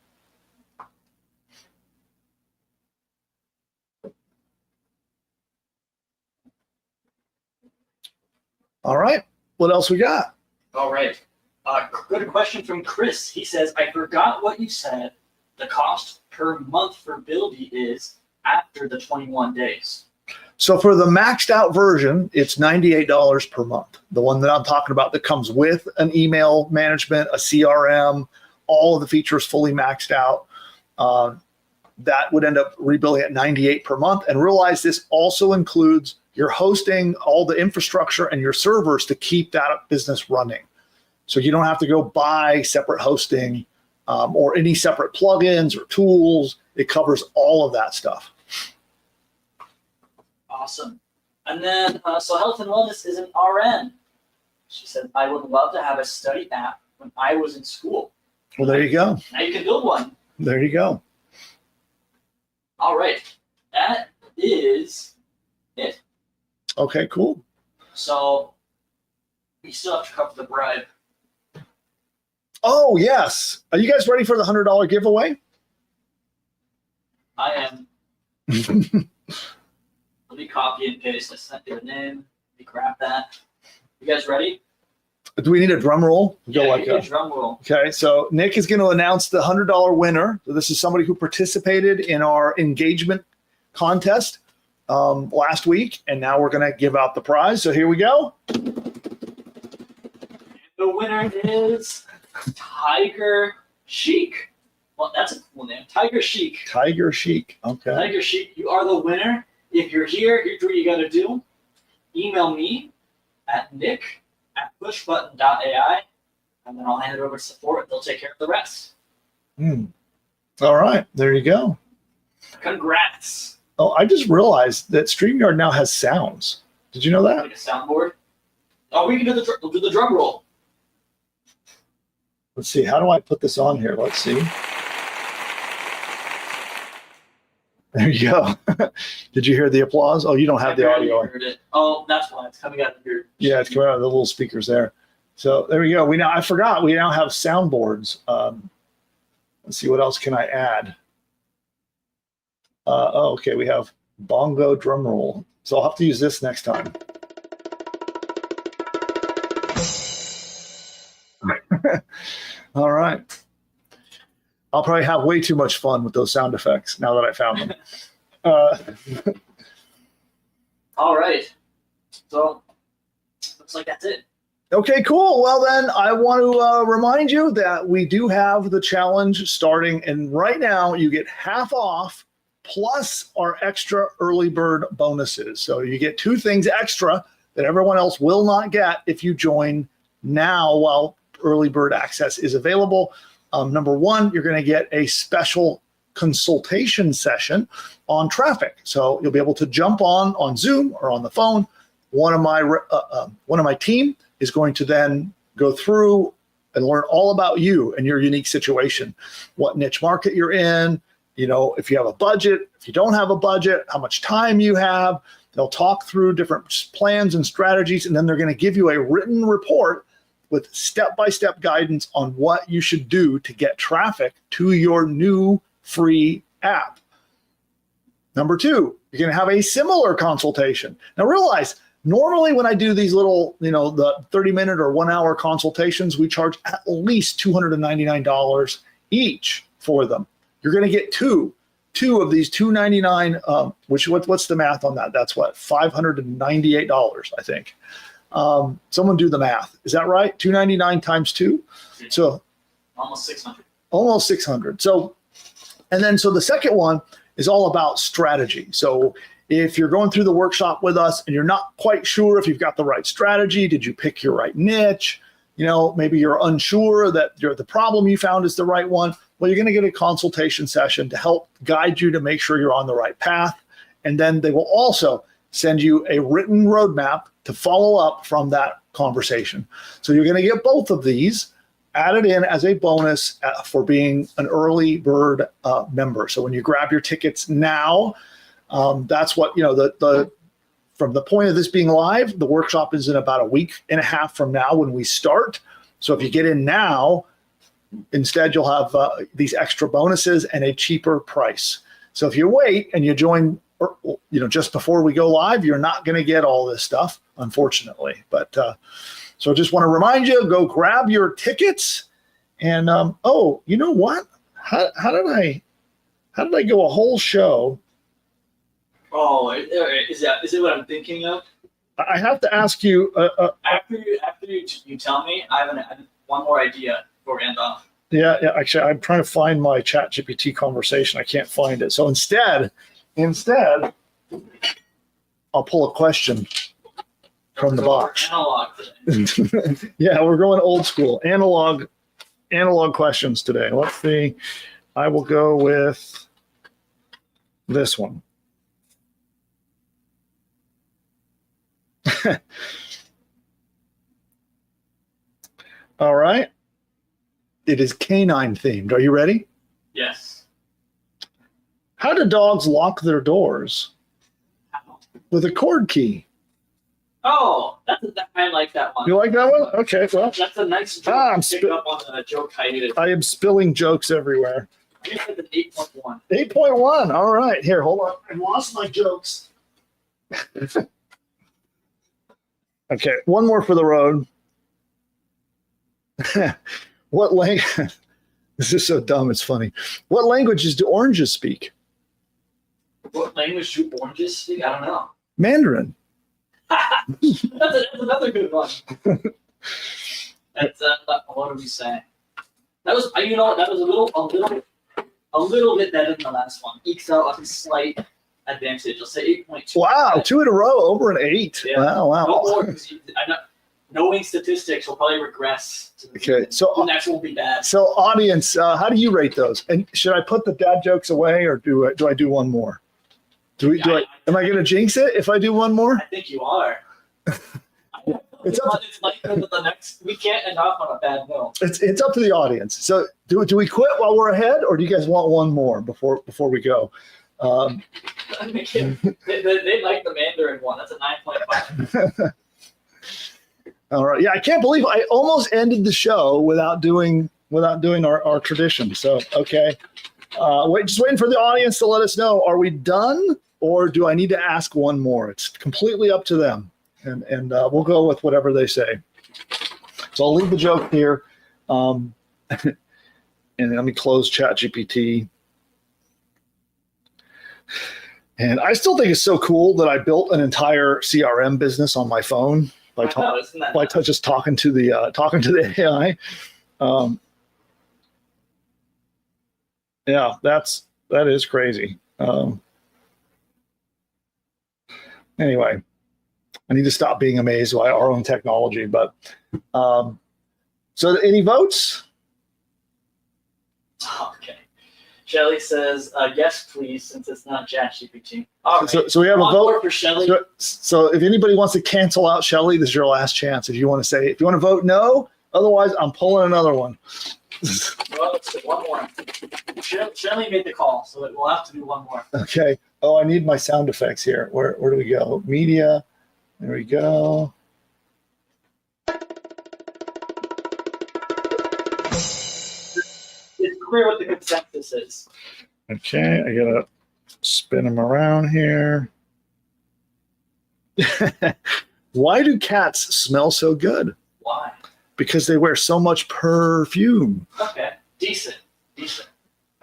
All right. What else we got? All right. Good question from Chris. He says, I forgot what you said the cost per month for Buildy is after the 21 days. So for the maxed out version, it's $98 per month. The one that I'm talking about that comes with an email management, a CRM, all of the features fully maxed out. That would end up rebuilding at $98 per month. And realize this also includes your hosting, all the infrastructure, and your servers to keep that business running. So you don't have to go buy separate hosting or any separate plugins or tools. It covers all of that stuff. Awesome. And then, so Health and Wellness is an RN. She said, I would love to have a study app when I was in school. Well, there you go. Now you can build one. There you go. All right. That is it. Okay, cool. So we still have to cover the bribe. Oh, yes. Are you guys ready for the $100 giveaway? I am. Let me copy and paste. I sent you a name. Let me grab that. You guys ready? Do we need a drum roll? Yeah, a drum roll. Okay, so Nick is going to announce the $100 winner. So this is somebody who participated in our engagement contest last week, and now we're going to give out the prize. So here we go. The winner is Tiger Chic. Well, that's a cool name. Tiger Chic. Tiger Chic. Okay. Tiger Chic, you are the winner. If you're here, here's what you got to do. Email me at nick@pushbutton.ai. and then I'll hand it over to support. They'll take care of the rest. All right, there you go. Congrats. Oh, I just realized that StreamYard now has sounds. Did you know that? Like a soundboard. Oh, we can do the drum roll. Let's see. How do I put this on here? Let's see. There you go. Did you hear the applause? Oh, you don't have the audio. Heard it. Oh, that's why it's coming out of your. Yeah, it's coming out of the little speakers there. So there we go. I forgot. We now have soundboards. Let's see. What else can I add? Okay. We have bongo drum roll. So I'll have to use this next time. All right. I'll probably have way too much fun with those sound effects now that I found them. All right. So looks like that's it. Okay, cool. Well, then I want to remind you that we do have the challenge starting, and right now you get half off plus our extra early bird bonuses. So you get 2 things extra that everyone else will not get if you join now while early bird access is available. Number 1, you're going to get a special consultation session on traffic. So you'll be able to jump on Zoom or on the phone. One of my team is going to then go through and learn all about you and your unique situation, what niche market you're in, if you have a budget, if you don't have a budget, how much time you have. They'll talk through different plans and strategies, and then they're going to give you a written report with step-by-step guidance on what you should do to get traffic to your new free app. Number 2, you're going to have a similar consultation. Now realize, normally when I do these little, the 30-minute or 1-hour consultations, we charge at least $299 each for them. You're going to get two of these $299, which what's the math on that? That's what, $598, I think. Someone do the math. Is that right? $299 times 2? So almost 600. Almost 600. So the second one is all about strategy. So if you're going through the workshop with us and you're not quite sure if you've got the right strategy, did you pick your right niche? Maybe you're unsure that the problem you found is the right one. Well, you're going to get a consultation session to help guide you to make sure you're on the right path. And then they will also send you a written roadmap to follow up from that conversation. So you're going to get both of these added in as a bonus for being an early bird member. So when you grab your tickets now, that's what, from the point of this being live, the workshop is in about a week and a half from now when we start. So if you get in now, instead you'll have these extra bonuses and a cheaper price. So if you wait and you join, just before we go live, you're not going to get all this stuff, unfortunately. But so I just want to remind you, go grab your tickets. And you know what? How did I go a whole show? Oh, is it what I'm thinking of? I have to ask you. After you tell me, I have one more idea for handoff. Yeah. Actually, I'm trying to find my ChatGPT conversation. I can't find it. So instead, I'll pull a question from the box. Analog today. Yeah, we're going old school. Analog questions today. Let's see. I will go with this one. All right. It is canine themed. Are you ready? Yes. How do dogs lock their doors? How? With a cord key. Oh, I like that one. You like that one? Okay, well. That's a nice joke. I'm picking up on the joke hiatus. I am spilling jokes everywhere. I think it's an 8.1. 8.1. All right. Here, hold on. I lost my jokes. Okay, one more for the road. What language? This is so dumb, it's funny. What languages do oranges speak? What language do oranges speak? I don't know. Mandarin. That's another good one. That's what do we say? That was that was a little bit better than the last one. Ekes out a slight advantage. I'll say 8.2. Wow, 2 in a row over an 8. Yeah. Wow. No more, knowing statistics will probably regress. Okay, so the next one will be bad. So audience, how do you rate those? And should I put the dad jokes away, or do I do one more? Am I going to jinx it if I do one more? I think you are. It's like the next. We can't end off on a bad note. It's up to the audience. So do we quit while we're ahead, or do you guys want one more before we go? They like the Mandarin one. That's a 9.5. All right. Yeah, I can't believe I almost ended the show without doing our tradition. So okay. Just waiting for the audience to let us know. Are we done, or do I need to ask one more? It's completely up to them. And we'll go with whatever they say. So I'll leave the joke here. And let me close ChatGPT. And I still think it's so cool that I built an entire CRM business on my phone by just talking to the AI. Yeah, that is crazy. Anyway. I need to stop being amazed by our own technology. But so any votes? Okay. Shelly says, yes, please, since it's not ChatGPT. All right. So we have a vote for Shelly. So if anybody wants to cancel out Shelly, this is your last chance. If you want to vote no, otherwise I'm pulling another one. Well, let's do one more. Shelly made the call, so we'll have to do one more. Okay. Oh, I need my sound effects here. Where do we go? Media. There we go. It's clear what the consensus is. Okay, I gotta spin them around here. Why do cats smell so good? Why? Because they wear so much perfume. Okay, decent. It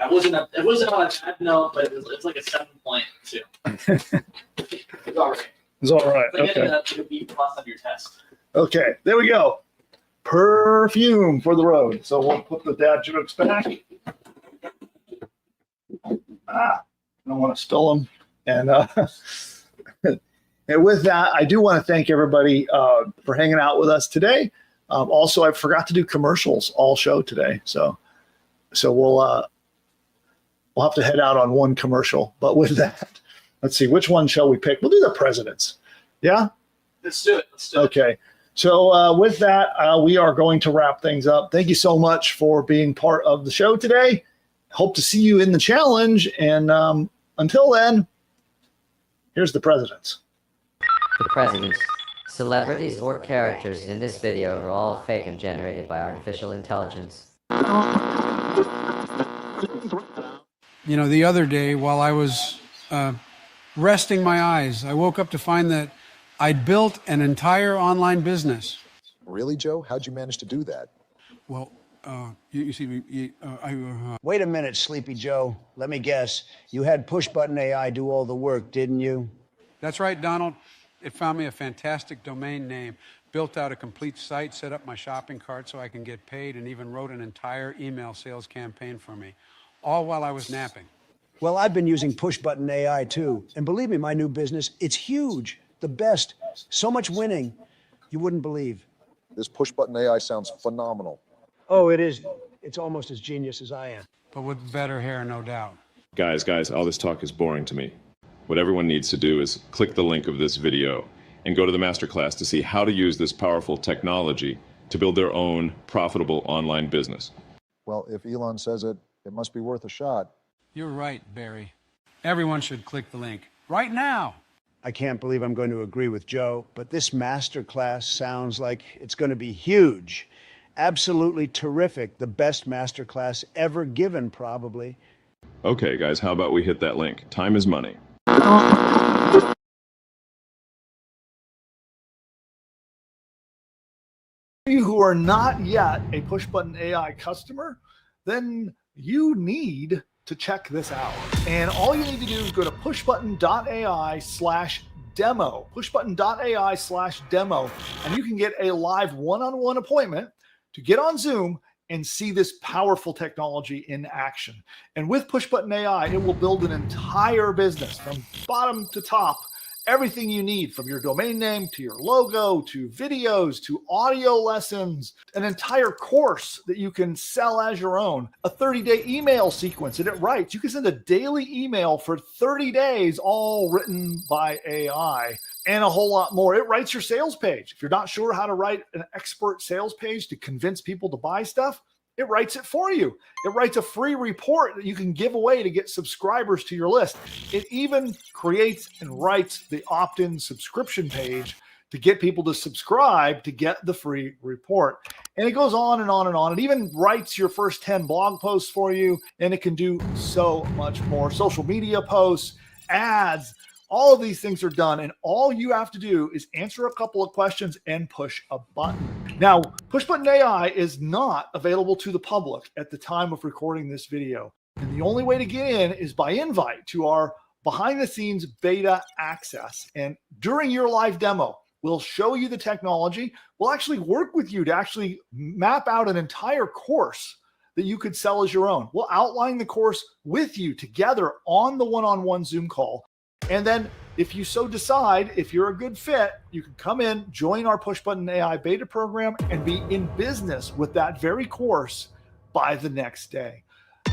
wasn't on a bad note, but it's like a 7.2. It's all right. It's all right. Like okay. a B+ on your test. Okay, there we go. Perfume for the road. So we'll put the dad jokes back. I don't want to spill them. And and with that, I do want to thank everybody for hanging out with us today. Also, I forgot to do commercials all show today, so we'll have to head out on one commercial. But with that, let's see, which one shall we pick? We'll do the presidents. Yeah? Let's do it. Okay. So with that, we are going to wrap things up. Thank you so much for being part of the show today. Hope to see you in the challenge. And until then, here's the presidents. The presidents, celebrities, or characters in this video are all fake and generated by artificial intelligence. You know, the other day while I was resting my eyes, I woke up to find that I'd built an entire online business. Really, Joe? How'd you manage to do that? Well, you see, Wait a minute, Sleepy Joe. Let me guess. You had push-button AI do all the work, didn't you? That's right, Donald. It found me a fantastic domain name, built out a complete site, set up my shopping cart so I can get paid, and even wrote an entire email sales campaign for me, all while I was napping. Well, I've been using push-button AI, too. And believe me, my new business, it's huge. The best. So much winning, you wouldn't believe. This push-button AI sounds phenomenal. Oh, it is. It's almost as genius as I am. But with better hair, no doubt. Guys, all this talk is boring to me. What everyone needs to do is click the link of this video and go to the masterclass to see how to use this powerful technology to build their own profitable online business. Well, if Elon says it, it must be worth a shot. You're right, Barry. Everyone should click the link right now. I can't believe I'm going to agree with Joe, but this masterclass sounds like it's going to be huge. Absolutely terrific. The best masterclass ever given, probably. Okay, guys, how about we hit that link? Time is money. You who are not yet a push-button AI customer, then you need to check this out. And all you need to do is go to pushbutton.ai/demo, pushbutton.ai/demo, and you can get a live one-on-one appointment to get on Zoom and see this powerful technology in action. And with push-button AI, it will build an entire business from bottom to top, everything you need, from your domain name to your logo to videos to audio lessons, an entire course that you can sell as your own, a 30-day email sequence that it writes. You can send a daily email for 30 days, all written by AI, and a whole lot more. It writes your sales page. If you're not sure how to write an expert sales page to convince people to buy stuff, it writes it for you. It writes a free report that you can give away to get subscribers to your list. It even creates and writes the opt-in subscription page to get people to subscribe to get the free report. And it goes on and on and on. It even writes your first 10 blog posts for you, and it can do so much more. Social media posts, ads, all of these things are done, and all you have to do is answer a couple of questions and push a button. Now, Push Button AI is not available to the public at the time of recording this video. And the only way to get in is by invite to our behind-the-scenes beta access. And during your live demo, we'll show you the technology. We'll actually work with you to actually map out an entire course that you could sell as your own. We'll outline the course with you together on the one-on-one Zoom call. And then if you so decide, if you're a good fit, you can come in, join our Push Button AI beta program, and be in business with that very course by the next day.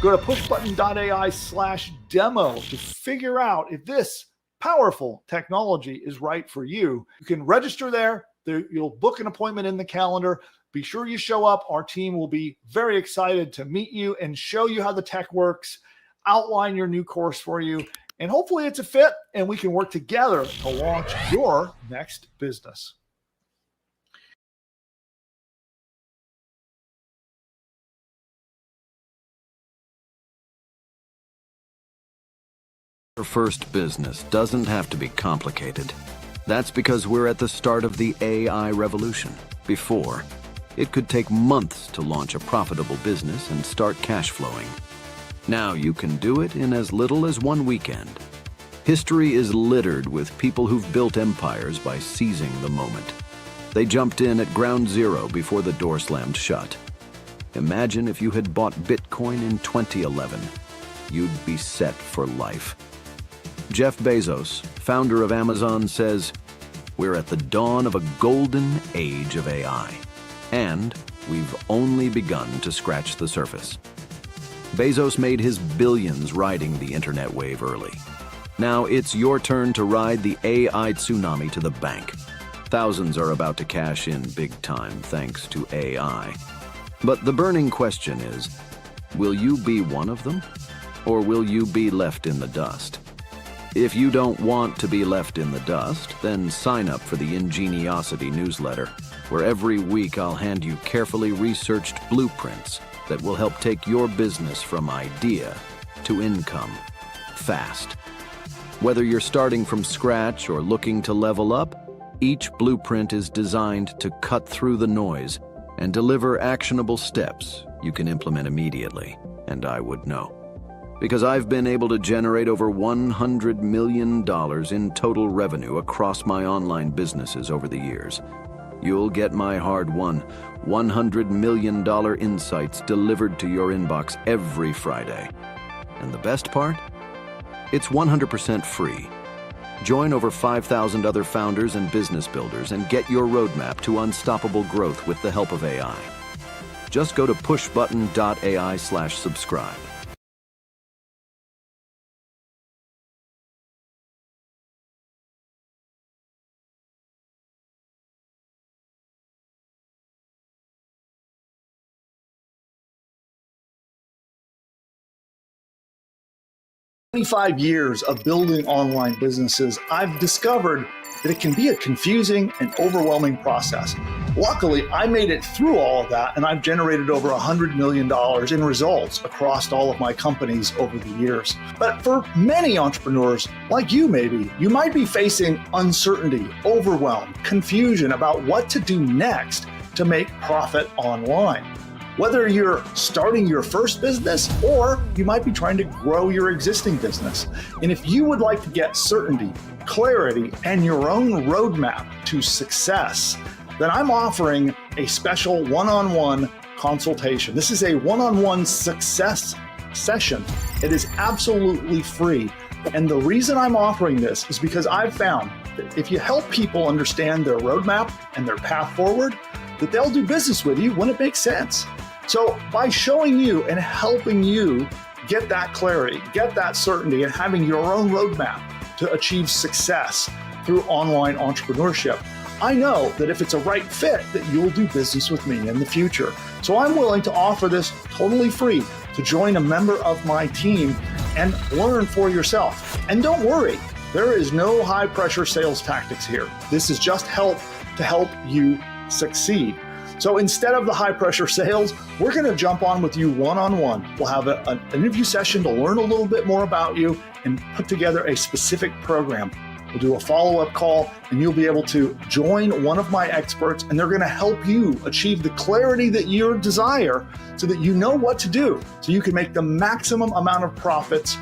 Go to pushbutton.ai/demo to figure out if this powerful technology is right for you. You can register there. You'll book an appointment in the calendar. Be sure you show up. Our team will be very excited to meet you and show you how the tech works, outline your new course for you, and hopefully it's a fit and we can work together to launch your next business. Your first business doesn't have to be complicated. That's because we're at the start of the AI revolution. Before, it could take months to launch a profitable business and start cash flowing. Now you can do it in as little as one weekend. History is littered with people who've built empires by seizing the moment. They jumped in at ground zero before the door slammed shut. Imagine if you had bought Bitcoin in 2011. You'd be set for life. Jeff Bezos, founder of Amazon, says, "We're at the dawn of a golden age of AI, and we've only begun to scratch the surface." Bezos made his billions riding the internet wave early. Now it's your turn to ride the AI tsunami to the bank. Thousands are about to cash in big time thanks to AI. But the burning question is, will you be one of them? Or will you be left in the dust? If you don't want to be left in the dust, then sign up for the Ingeniosity newsletter, where every week I'll hand you carefully researched blueprints that will help take your business from idea to income fast. Whether you're starting from scratch or looking to level up, each blueprint is designed to cut through the noise and deliver actionable steps you can implement immediately, and I would know. Because I've been able to generate over $100 million in total revenue across my online businesses over the years. You'll get my hard-won $100 million insights delivered to your inbox every Friday. And the best part? It's 100% free. Join over 5,000 other founders and business builders and get your roadmap to unstoppable growth with the help of AI. Just go to pushbutton.ai/subscribe. Years of building online businesses, I've discovered that it can be a confusing and overwhelming process. Luckily, I made it through all of that, and I've generated over $100 million in results across all of my companies over the years. But for many entrepreneurs, like you maybe, you might be facing uncertainty, overwhelm, confusion about what to do next to make profit online. Whether you're starting your first business or you might be trying to grow your existing business. And if you would like to get certainty, clarity, and your own roadmap to success, then I'm offering a special one-on-one consultation. This is a one-on-one success session. It is absolutely free. And the reason I'm offering this is because I've found that if you help people understand their roadmap and their path forward, that they'll do business with you when it makes sense. So by showing you and helping you get that clarity, get that certainty, and having your own roadmap to achieve success through online entrepreneurship, I know that if it's a right fit, that you'll do business with me in the future. So I'm willing to offer this totally free to join a member of my team and learn for yourself. And don't worry, there is no high pressure sales tactics here. This is just help to help you succeed. So instead of the high pressure sales, we're going to jump on with you one-on-one. We'll have an interview session to learn a little bit more about you and put together a specific program. We'll do a follow-up call and you'll be able to join one of my experts, and they're going to help you achieve the clarity that you desire so that you know what to do so you can make the maximum amount of profits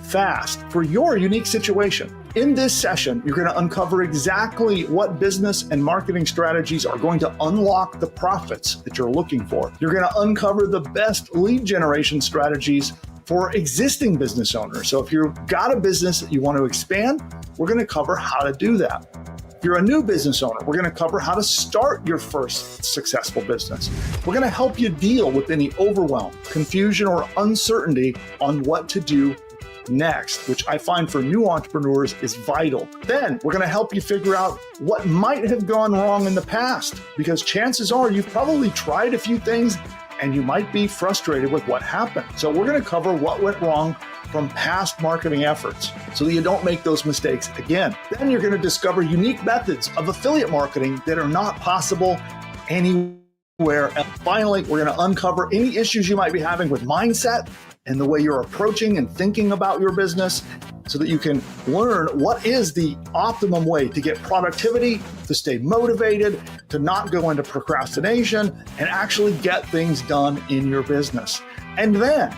fast for your unique situation. In this session, you're going to uncover exactly what business and marketing strategies are going to unlock the profits that you're looking for. You're going to uncover the best lead generation strategies for existing business owners. So if you've got a business that you want to expand, we're going to cover how to do that. If you're a new business owner, we're going to cover how to start your first successful business. We're going to help you deal with any overwhelm, confusion, or uncertainty on what to do next, which I find for new entrepreneurs is vital. Then we're going to help you figure out what might have gone wrong in the past, because chances are you've probably tried a few things and you might be frustrated with what happened. So we're going to cover what went wrong from past marketing efforts so that you don't make those mistakes again. Then you're going to discover unique methods of affiliate marketing that are not possible anywhere. And finally, we're going to uncover any issues you might be having with mindset and the way you're approaching and thinking about your business so that you can learn what is the optimum way to get productivity, to stay motivated, to not go into procrastination, and actually get things done in your business. And then,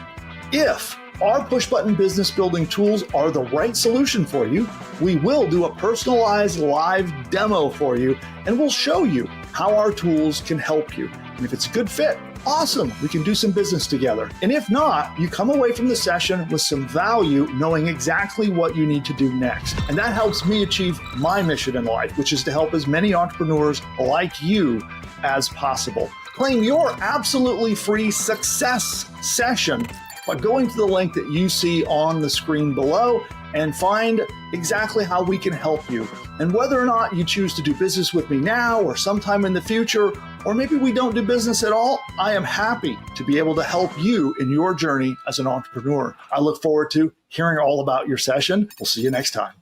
if our push-button business building tools are the right solution for you, we will do a personalized live demo for you, and we'll show you how our tools can help you. And if it's a good fit, awesome, we can do some business together. And if not, you come away from the session with some value, knowing exactly what you need to do next. And that helps me achieve my mission in life, which is to help as many entrepreneurs like you as possible. Claim your absolutely free success session by going to the link that you see on the screen below and find exactly how we can help you. And whether or not you choose to do business with me now or sometime in the future, or maybe we don't do business at all, I am happy to be able to help you in your journey as an entrepreneur. I look forward to hearing all about your session. We'll see you next time.